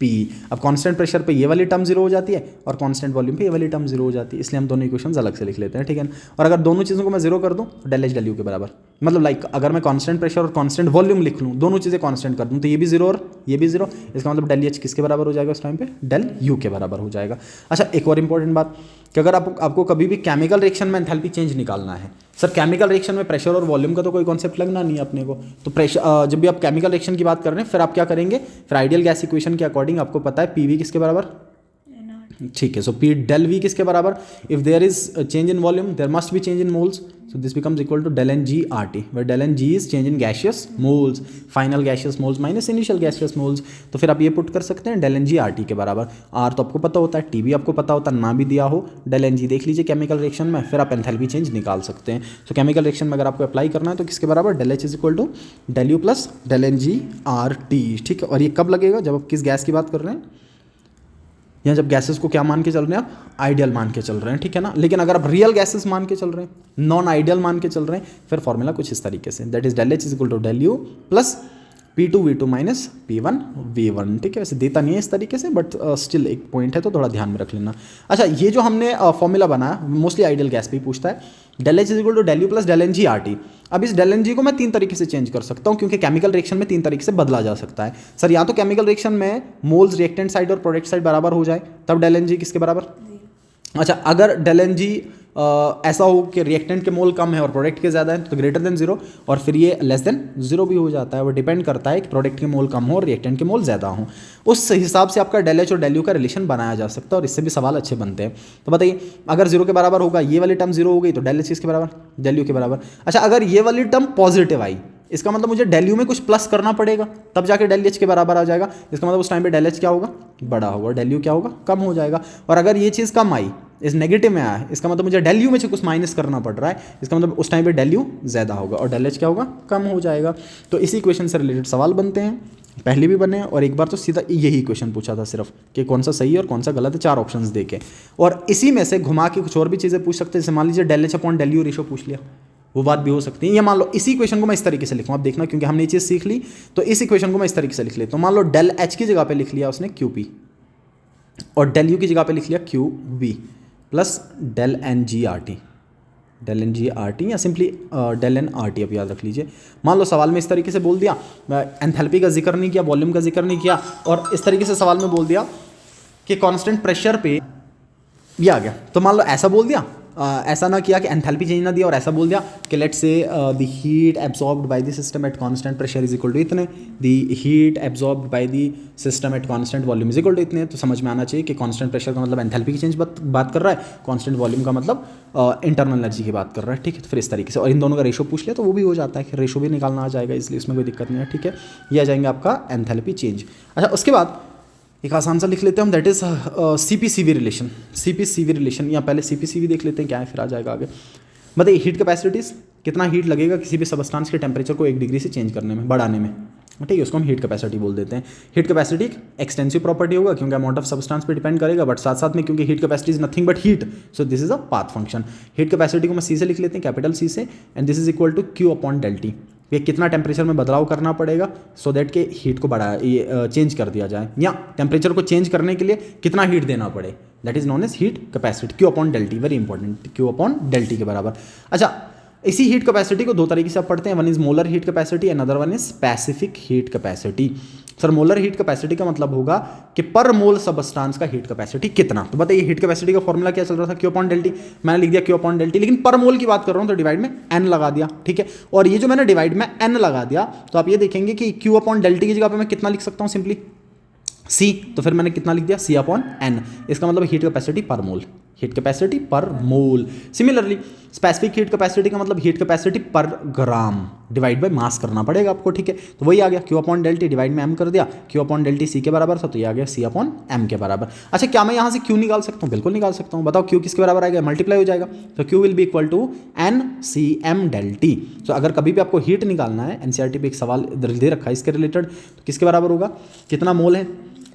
P। अब कांस्टेंट प्रेशर पे ये वाली टर्म 0 हो जाती है और कांस्टेंट वॉल्यूम पे ये वाली टर्म 0 हो जाती है, इसलिए हम दोनों इक्वेशंस अलग से लिख लेते हैं, ठीक है। और अगर दोनों चीज़ों को मैं 0 कर दूं तो डेल H डेल U के बराबर, मतलब लाइक अगर मैं कांस्टेंट प्रेशर और कांस्टेंट वॉल्यूम लिख लूँ, दोनों चीज़ें कांस्टेंट कर दूँ, तो ये भी 0 और ये भी 0, इसका मतलब डेल H किसके बराबर हो जाएगा उस टाइम पे, डेल U के बराबर हो जाएगा। अच्छा, एक और इंपॉर्टेंट बात कि अगर आपको कभी भी केमिकल रिएक्शन में एंथैल्पी चेंज निकालना है, सर केमिकल रिएक्शन में प्रेशर और वॉल्यूम का तो कोई कॉन्सेप्ट लगना नहीं है अपने को, तो प्रेशर जब भी आप केमिकल रिएक्शन की बात कर रहे हैं फिर आप क्या करेंगे, फिर आइडियल गैस इक्वेशन के अकॉर्डिंग आपको पता है PV किसके बराबर, ठीक है। सो P डेल V किसके बराबर, if there is change in volume there must be change in moles, so this becomes equal to del NG RT, where del NG is change in gaseous moles, final gaseous moles minus initial gaseous moles. तो फिर आप ये put कर सकते हैं del NG RT के बराबर। R तो आपको पता होता है, T भी आपको पता होता है, ना भी दिया हो, डेल NG देख लीजिए केमिकल रिएक्शन में, फिर आप एंथैल्पी चेंज निकाल सकते हैं। सो केमिकल रिएक्शन में अगर आपको अप्लाई करना है तो किसके बराबर, del H is equal to del U plus del NG RT, ठीक है। और ये कब लगेगा, जब आप किस गैस की बात कर रहे हैं, यहाँ जब गैसेस को क्या मान के चल रहे हैं आप, आइडियल मान के चल रहे हैं, ठीक है ना। लेकिन अगर आप रियल गैसेस मान के चल रहे हैं, नॉन आइडियल मान के चल रहे हैं, फिर फॉर्मूला कुछ इस तरीके से, that is del H is equal to del U plus P2 V2 minus P1 V1, ठीक है। वैसे देता नहीं है इस तरीके से, बट स्टिल एक पॉइंट है तो थोड़ा ध्यान में रख लेना। अच्छा, ये जो हमने फॉर्मूला बनाया मोस्टली आइडियल गैस पे ही पूछता है, del H is equal to del U plus del NG RT। अब इस डेल NG को मैं 3 तरीके से चेंज कर सकता हूँ, क्योंकि केमिकल रिएक्शन में 3 तरीके से बदला जा सकता है। सर या तो केमिकल रिएक्शन में मोल्स रिएक्टेंट साइड और प्रोडक्ट साइड बराबर हो जाए, तब डेल NG किसके बराबर। अच्छा, अगर डेल NG ऐसा हो कि रिएक्टेंट के मोल कम है और प्रोडक्ट के ज़्यादा है तो ग्रेटर देन 0, और फिर ये लेस देन 0 भी हो जाता है। वो डिपेंड करता है कि प्रोडक्ट के मोल कम हो और रिएक्टेंट के मोल ज़्यादा हो। उस हिसाब से आपका डेल H और डेल U का रिलेशन बनाया जा सकता है, और इससे भी सवाल अच्छे बनते हैं। तो बताइए, अगर 0 के बराबर होगा, ये वाली टर्म 0 हो गई, तो डेल H किसके बराबर, डेल U के बराबर। अच्छा, अगर ये वाली टर्म पॉजिटिव आई, इसका मतलब मुझे डेल U में कुछ प्लस करना पड़ेगा, तब जाके डेल H के बराबर आ जाएगा। इसका मतलब उस टाइम पे डेल H क्या होगा, बड़ा होगा, डेल U क्या होगा, कम हो जाएगा। और अगर ये चीज़ कम आई, इस नेगेटिव में आया, इसका मतलब मुझे डेल U में से कुछ माइनस करना पड़ रहा है, इसका मतलब उस टाइम पे डेल U ज़्यादा होगा और डेल H क्या होगा, कम हो जाएगा। तो इसी इक्वेशन से रिलेटेड सवाल बनते हैं, पहले भी बने, और एक बार तो सीधा यही क्वेश्चन पूछा था सिर्फ कि कौन सा सही है और कौन सा गलत है, 4 ऑप्शंस देके, और इसी में से घुमा के कुछ और भी चीज़ें पूछ सकते हैं। जैसे मान लीजिए del H upon del U ratio पूछ लिया, वो बात भी हो सकती है। या मान लो इसी इक्वेशन को मैं इस तरीके से लिखूँ, आप देखना, क्योंकि हमने ये चीज़ सीख ली, तो इस इक्वेशन को मैं इस तरीके से लिख लेता हूँ। मान लो डेल H की जगह पे लिख लिया उसने QP, और डेल U की जगह पे लिख लिया QV plus del NG/RT, del NG/RT या सिंपली डेल NRT, अब याद रख लीजिए। मान लो सवाल में इस तरीके से बोल दिया, एंथैल्पी का जिक्र नहीं किया, वॉल्यूम का जिक्र नहीं किया, और इस तरीके से सवाल में बोल दिया कि कांस्टेंट प्रेशर पे ये आ गया, तो मान लो ऐसा बोल दिया, ऐसा ना किया कि एंथैल्पी चेंज ना दिया, और ऐसा बोल दिया कि let's say the heat absorbed by the system at constant pressure is equal to इतने, the heat absorbed by the system at constant volume is equal to इतने। तो समझ में आना चाहिए कि कांस्टेंट प्रेशर का मतलब एंथैल्पी की चेंज बात कर रहा है, कांस्टेंट वॉल्यूम का मतलब इंटरनल एनर्जी की बात कर रहा है, ठीक है। तो फिर इस तरीके से, और इन दोनों का रेशो पूछ लिया तो वो भी हो जाता है कि रेशो भी निकालना आ जाएगा, इसलिए इसमें कोई दिक्कत नहीं है, ठीक है। ये आ जाएंगे आपका एंथैल्पी चेंज। अच्छा, उसके बाद एक आसान सा लिख लेते हैं हम, that is CP/CV relation. CP/CV relation, या पहले CP/CV देख लेते हैं क्या है, फिर आ जाएगा आगे। बताइए, हीट कैपेसिटीज, कितना हीट लगेगा किसी भी सबस्टांस के टेम्परेचर को 1 डिग्री से चेंज करने में, बढ़ाने में, ठीक है, उसको हम हीट कैपेसिटी बोल देते हैं। हीट कैपेसिटी एक्सटेंसिव प्रॉपर्टी होगा, क्योंकि अमाउंट ऑफ सबस्टांस पे डिपेंड करेगा, बट साथ साथ में क्योंकि heat capacity is nothing but heat, so this is a path function. Heat capacity को मैं C से लिख लेते हैं, कैपिटल C से, and this is equal to Q/Δt। ये कितना टेम्परेचर में बदलाव करना पड़ेगा सो दैट के हीट को ये चेंज कर दिया जाए, या टेम्परेचर को चेंज करने के लिए कितना हीट देना पड़े, that is known as heat capacity, Q/Δt, very important, Q/Δt के बराबर। अच्छा, इसी हीट कैपेसिटी को 2 तरीके से आप पढ़ते हैं, one is molar heat capacity, another one is specific heat capacity. Sir, molar heat capacity का मतलब होगा कि पर मोल सबस्टांस का हीट कैपेसिटी कितना। तो बताइए, हीट कैपेसिटी का फॉर्मूला क्या चल रहा था, Q/Δt, मैंने लिख दिया Q/Δt, लेकिन पर मोल की बात कर रहा हूं तो डिवाइड में n लगा दिया, ठीक है। और ये जो मैंने डिवाइड में n लगा दिया, तो आप ये देखेंगे कि Q/Δt की जगह पे मैं कितना लिख सकता हूं, सिंपली C, तो फिर मैंने कितना लिख दिया, C/n, इसका मतलब हीट कैपेसिटी पर मोल, हीट कैपेसिटी पर मोल। सिमिलरली स्पेसिफिक हीट कैपेसिटी का मतलब हीट कैपेसिटी पर ग्राम डिवाइड बाय मास करना पड़ेगा आपको, ठीक है। तो वही आ गया Q/Δt डिवाइड में m कर दिया, Q/Δt C के बराबर था, तो ये आ गया C/m के बराबर। अच्छा, क्या मैं यहाँ से Q निकाल सकता हूँ, बिल्कुल निकाल सकता हूँ। बताओ Q किसके बराबर आएगा, मल्टीप्लाई हो जाएगा, तो Q will be equal to NCm/Δt। तो अगर कभी भी आपको हीट निकालना है, NCERT पे एक सवाल दे रखा है इसके रिलेटेड, तो किसके बराबर होगा, कितना मोल है,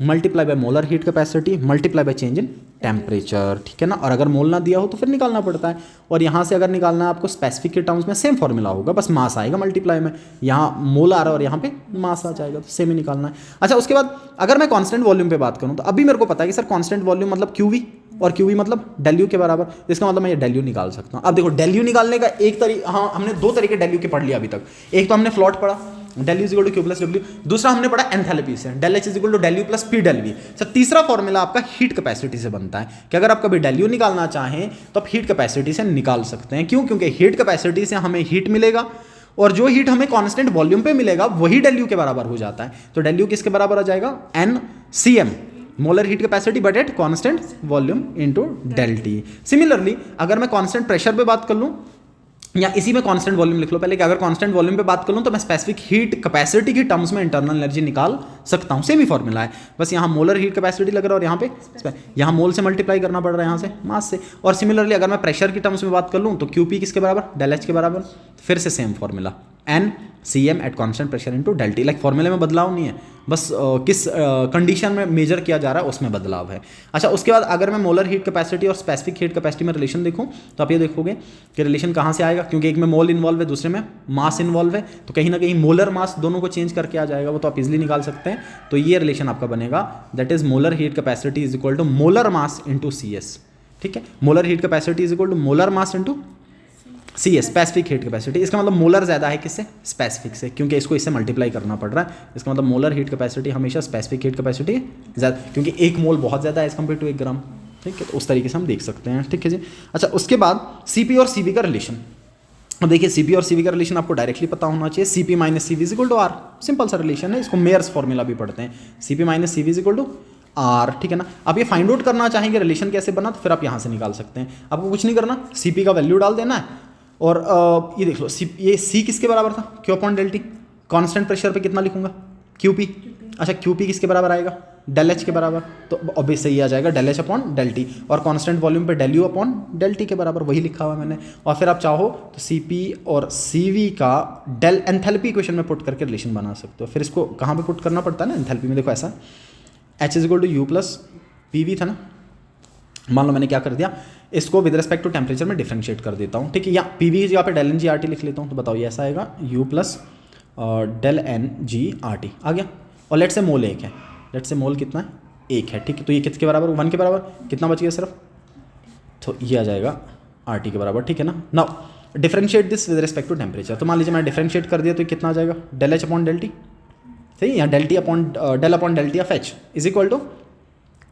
multiply by molar heat capacity multiply by change in temperature, ठीक है ना। और अगर मोल ना दिया हो तो फिर निकालना पड़ता है, और यहाँ से अगर निकालना है आपको स्पेसिफिक के टर्म्स में सेम फॉर्मूला होगा, बस मास आएगा मल्टीप्लाई में, यहाँ मोल आ रहा है और यहाँ पे मास आ जाएगा, तो सेम ही निकालना है। अच्छा, उसके बाद अगर मैं कांस्टेंट वॉल्यूम पे बात करूँ, तो अभी मेरे को पता है कि सर कांस्टेंट वॉल्यूम मतलब QV, और QV मतलब डेल U के बराबर, इसका मतलब मैं ये डेल U निकाल सकता हूँ। अब देखो, डेल U निकालने का एक तरीका, हाँ हमने 2 तरीके डेल U के पढ़ लिया अभी तक। एक तो हमने फ्लॉट पढ़ा, del U is equal to Q plus W, दूसरा हमने पढ़ा एंथैल्पी से, del H is equal to del U plus P del V। Sir, तीसरा फॉर्मूला आपका हीट कैपेसिटी से बनता है कि अगर आप कभी डेल U निकालना चाहें तो आप हीट कैपेसिटी से निकाल सकते हैं। क्यों? क्योंकि हीट कैपेसिटी से हमें हीट मिलेगा, और जो हीट हमें कांस्टेंट वॉल्यूम पे मिलेगा वही डेल U के बराबर हो जाता है। तो डेल U किसके बराबर आ जाएगा, NCm, molar heat capacity but at constant volume into del T। Similarly अगर मैं कांस्टेंट प्रेशर पे बात कर लूं, या इसी में कांस्टेंट वॉल्यूम लिख लो पहले, कि अगर कांस्टेंट वॉल्यूम पे बात कर लूं तो मैं स्पेसिफिक हीट कैपेसिटी की टर्म्स में इंटरनल एनर्जी निकाल सकता हूं। सेम ही फॉर्मूला है, बस यहाँ मोलर हीट कैपेसिटी लग रहा है और यहाँ पे यहाँ मोल से मल्टीप्लाई करना पड़ रहा है, यहाँ से मास से। और सिमिलरली अगर मैं प्रेशर की टर्म्स में बात कर लूँ तो QP किसके बराबर, डेल H के बराबर, फिर से same formula N C M at constant pressure into del T. Like फॉर्मूले में बदलाव नहीं है, बस किस कंडीशन में मेजर किया जा रहा है उसमें बदलाव है। अच्छा, उसके बाद अगर मैं मोलर हीट कैपेसिटी और स्पेसिफिक हीट कैपेसिटी में रिलेशन देखूं तो आप ये देखोगे कि रिलेशन कहाँ से आएगा, क्योंकि एक में मोल इन्वॉल्व है, दूसरे में मास इन्वॉल्व है, तो कहीं ना कहीं मोलर मास दोनों को चेंज करके आ जाएगा, वो तो आप इजिली निकाल सकते हैं। तो ये रिलेशन आपका बनेगा, that is molar heat capacity is equal to molar mass into C S. ठीक है, molar heat capacity is equal to molar mass into C S, specific heat capacity. इसका मतलब मोलर ज़्यादा है किससे, स्पेसिफिक से, क्योंकि इसको इससे मल्टीप्लाई करना पड़ रहा है। इसका मतलब मोलर हीट कैपेसिटी हमेशा स्पेसिफिक हीट कैपेसिटी ज़्यादा, क्योंकि एक मोल बहुत ज़्यादा है एज कम्पेयर टू 1 ग्राम। ठीक है, तो उस तरीके से हम देख सकते हैं। ठीक है जी। अच्छा, उसके बाद सीपी और सीवी का रिलेशन। अब देखिए, सीपी और सीवी का रिलेशन आपको डायरेक्टली पता होना चाहिए। C P minus C V is equal to R, simple सा रिलेशन है, इसको मेयर्स फॉर्मूला भी पढ़ते हैं। C P minus C V is equal to R. ठीक है ना। आप ये फाइंड आउट करना चाहेंगे रिलेशन कैसे बना, तो फिर आप यहाँ से निकाल सकते हैं। आपको कुछ नहीं करना, सीपी का वैल्यू डाल देना है और ये देख लो, ये सी किसके बराबर था, Q upon del T. Constant pressure पे कितना लिखूंगा, क्यू पी। अच्छा, क्यू पी किसके बराबर आएगा, डेल एच के बराबर, तो ऑब्वियस सही आ जाएगा del H upon del T. और कांस्टेंट वॉल्यूम पे del U upon del T के बराबर, वही लिखा हुआ मैंने। और फिर आप चाहो तो सी पी और सी वी का डेल एंथैल्पी इक्वेशन में पुट करके रिलेशन बना सकते हो। फिर इसको कहाँ पे पुट करना पड़ता है ना, एंथैल्पी में। देखो ऐसा, H is equal to U plus P V था ना। मान लो मैंने क्या कर दिया, इसको विद रिस्पेक्ट टू टेम्परेचर में डिफरेंशिएट कर देता हूँ। ठीक है, या पी वी यहाँ पे del n g R T लिख लेता हूँ, तो बताओ ये ऐसा आएगा, U plus del n g R T आ गया। और लेट से मोल 1 है, लेट से मोल कितना है, 1 है। ठीक है, तो ये किसके बराबर, 1 के बराबर, कितना बच गया सिर्फ, तो ये आ जाएगा आर टी के बराबर। ठीक है ना। Now differentiate this with respect to temperature, तो मान लीजिए मैं डिफरेंशिएट कर दिया तो कितना आ जाएगा, del H upon del T. सही, या del T upon del T of H is equal to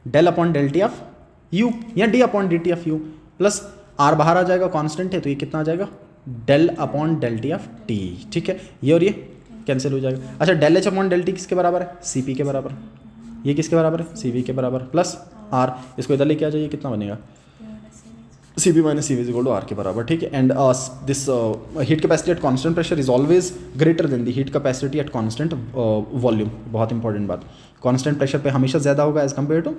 del upon del T of U, या d upon d T of U, plus R बाहर आ जाएगा, कांस्टेंट है, तो ये कितना आ जाएगा, del upon del T of T. ठीक है, ये और ये कैंसिल हो जाएगा। अच्छा, del H upon del T किसके बराबर है, सी पी के बराबर। ये किसके बराबर है, सी वी के बराबर, प्लस आर, इसको इधर लेके आ जाइए, कितना बनेगा, C P minus C V is equal to R के बराबर। ठीक है, and this heat capacity at constant pressure is always greater than the heat capacity at constant volume. बहुत इंपॉर्टेंट बात, कॉन्स्टेंट प्रेशर पे हमेशा ज़्यादा होगा as compare to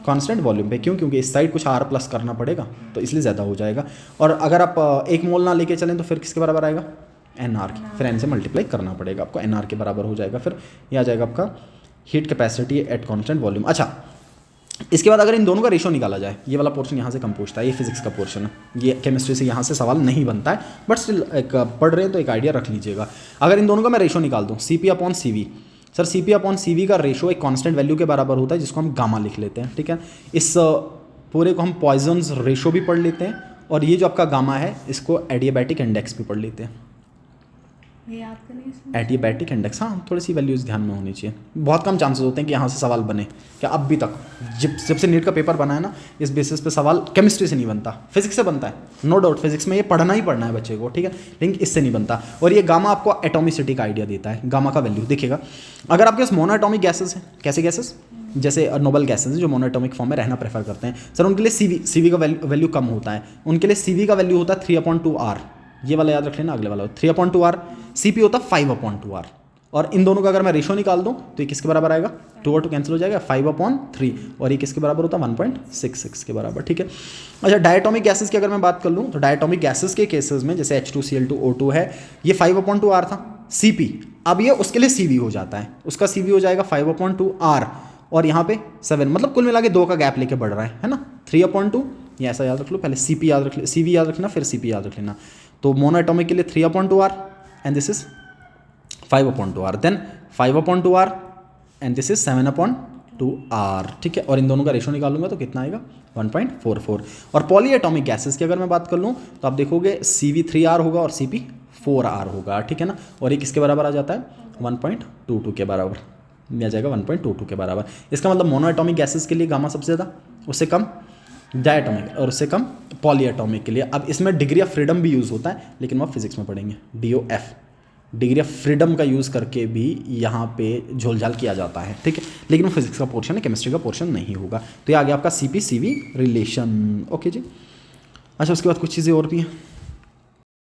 constant volume पे। क्यों, क्योंकि इस साइड कुछ आर प्लस करना पड़ेगा, तो इसलिए ज़्यादा हो जाएगा। और अगर आप 1 मोल ना लेके चलें तो फिर किसके बराबर आएगा, एन आर की, फिर एन से मल्टीप्लाई करना पड़ेगा आपको, एन आर के बराबर हो जाएगा। फिर ये आ जाएगा आपका heat capacity at constant volume. अच्छा, इसके बाद अगर इन दोनों का रेशो निकाला जाए, ये वाला पोर्शन यहाँ से कम पूछता है, ये फिजिक्स का पोर्शन है, ये केमिस्ट्री से यहाँ से सवाल नहीं बनता है, बट स्टिल एक पढ़ रहे हैं तो एक आइडिया रख लीजिएगा। अगर इन दोनों का मैं रेशो निकाल दूँ, C P upon C V, sir C P upon C V का रेशो एक कांस्टेंट वैल्यू के बराबर होता है जिसको हम गामा लिख लेते हैं। ठीक है, इस पूरे को हम पॉइजन्स रेशो भी पढ़ लेते हैं, और ये जो आपका गामा है इसको एडियाबैटिक इंडेक्स भी पढ़ लेते हैं। एडियाबैटिक इंडेक्स, हाँ, थोड़ी सी वैल्यूज़ ध्यान में होनी चाहिए। बहुत कम चांसेस होते हैं कि यहाँ से सवाल बने, क्या अब भी तक जब से नीट का पेपर बना है ना, इस बेसिस पे सवाल केमिस्ट्री से नहीं बनता, फिजिक्स से बनता है, नो डाउट। फिजिक्स में ये पढ़ना ही पढ़ना है बच्चे को, ठीक है, लेकिन इससे नहीं बनता। और ये गामा आपको एटॉमिसिटी का आइडिया देता है, गामा का वैल्यू देखिएगा। अगर आपके पास मोनोएटॉमिक गैसेस हैं, कैसे गैसेस, जैसे नोबल गैसेस जो मोनोएटॉमिक फॉर्म में रहना प्रेफर करते हैं, सर उनके लिए सीवी का वैल्यू कम होता है, उनके लिए सीवी का वैल्यू होता है 3/2R। ये वाला याद रख लेना, अगले वाला 3/2R। सीपी होता 5/2R। और इन दोनों का अगर मैं रेशो निकाल दूं तो ये किसके बराबर आएगा, 2 और 2 कैंसिल हो जाएगा, 5/3। और ये किसके बराबर होता है, 1.66 के बराबर। ठीक है। अच्छा, डायटोमिक गैसेस की अगर मैं बात कर लूँ तो डायटोमिक गैसेस के केसेस में जैसे H2Cl2O2 है, ये 5/2R था Cp, अब ये उसके लिए Cv हो जाता है, उसका Cv हो जाएगा 5/2R, और यहाँ पे 7, मतलब कुल मिला के 2 का गैप लेके बढ़ रहा है ना, 3/2। ये ऐसा याद रख लो, पहले Cp याद रख ले, Cv याद रखना, फिर Cp याद रख लेना। तो मोनोएटॉमिक के लिए 3/2R and this is 5/2R, then 5/2R and this is 7/2R। ठीक है, और इन दोनों का रेशो निकालूंगा तो कितना आएगा, 1.44। और पॉलीएटॉमिक गैसेस की अगर मैं बात कर लूँ तो आप देखोगे Cv 3R होगा और Cp 4R होगा। ठीक है ना, और ये किसके बराबर आ जाता है, 1.22 के बराबर, मिल जाएगा 1.22 के बराबर। इसका मतलब मोनोएटॉमिक गैसेस के लिए गामा सबसे ज़्यादा, उससे कम डायटोमिक, और उससे कम पॉलीएटॉमिक के लिए। अब इसमें डिग्री ऑफ फ्रीडम भी यूज़ होता है, लेकिन वो आप फिजिक्स में पढ़ेंगे, DOF, डिग्री ऑफ फ्रीडम का यूज़ करके भी यहाँ पे झोलझाल किया जाता है। ठीक है, लेकिन वो फिजिक्स का पोर्शन है, केमिस्ट्री का पोर्शन नहीं होगा। तो ये आ गया आपका CP-CV रिलेशन। ओके जी। अच्छा, उसके बाद कुछ चीज़ें और भी हैं।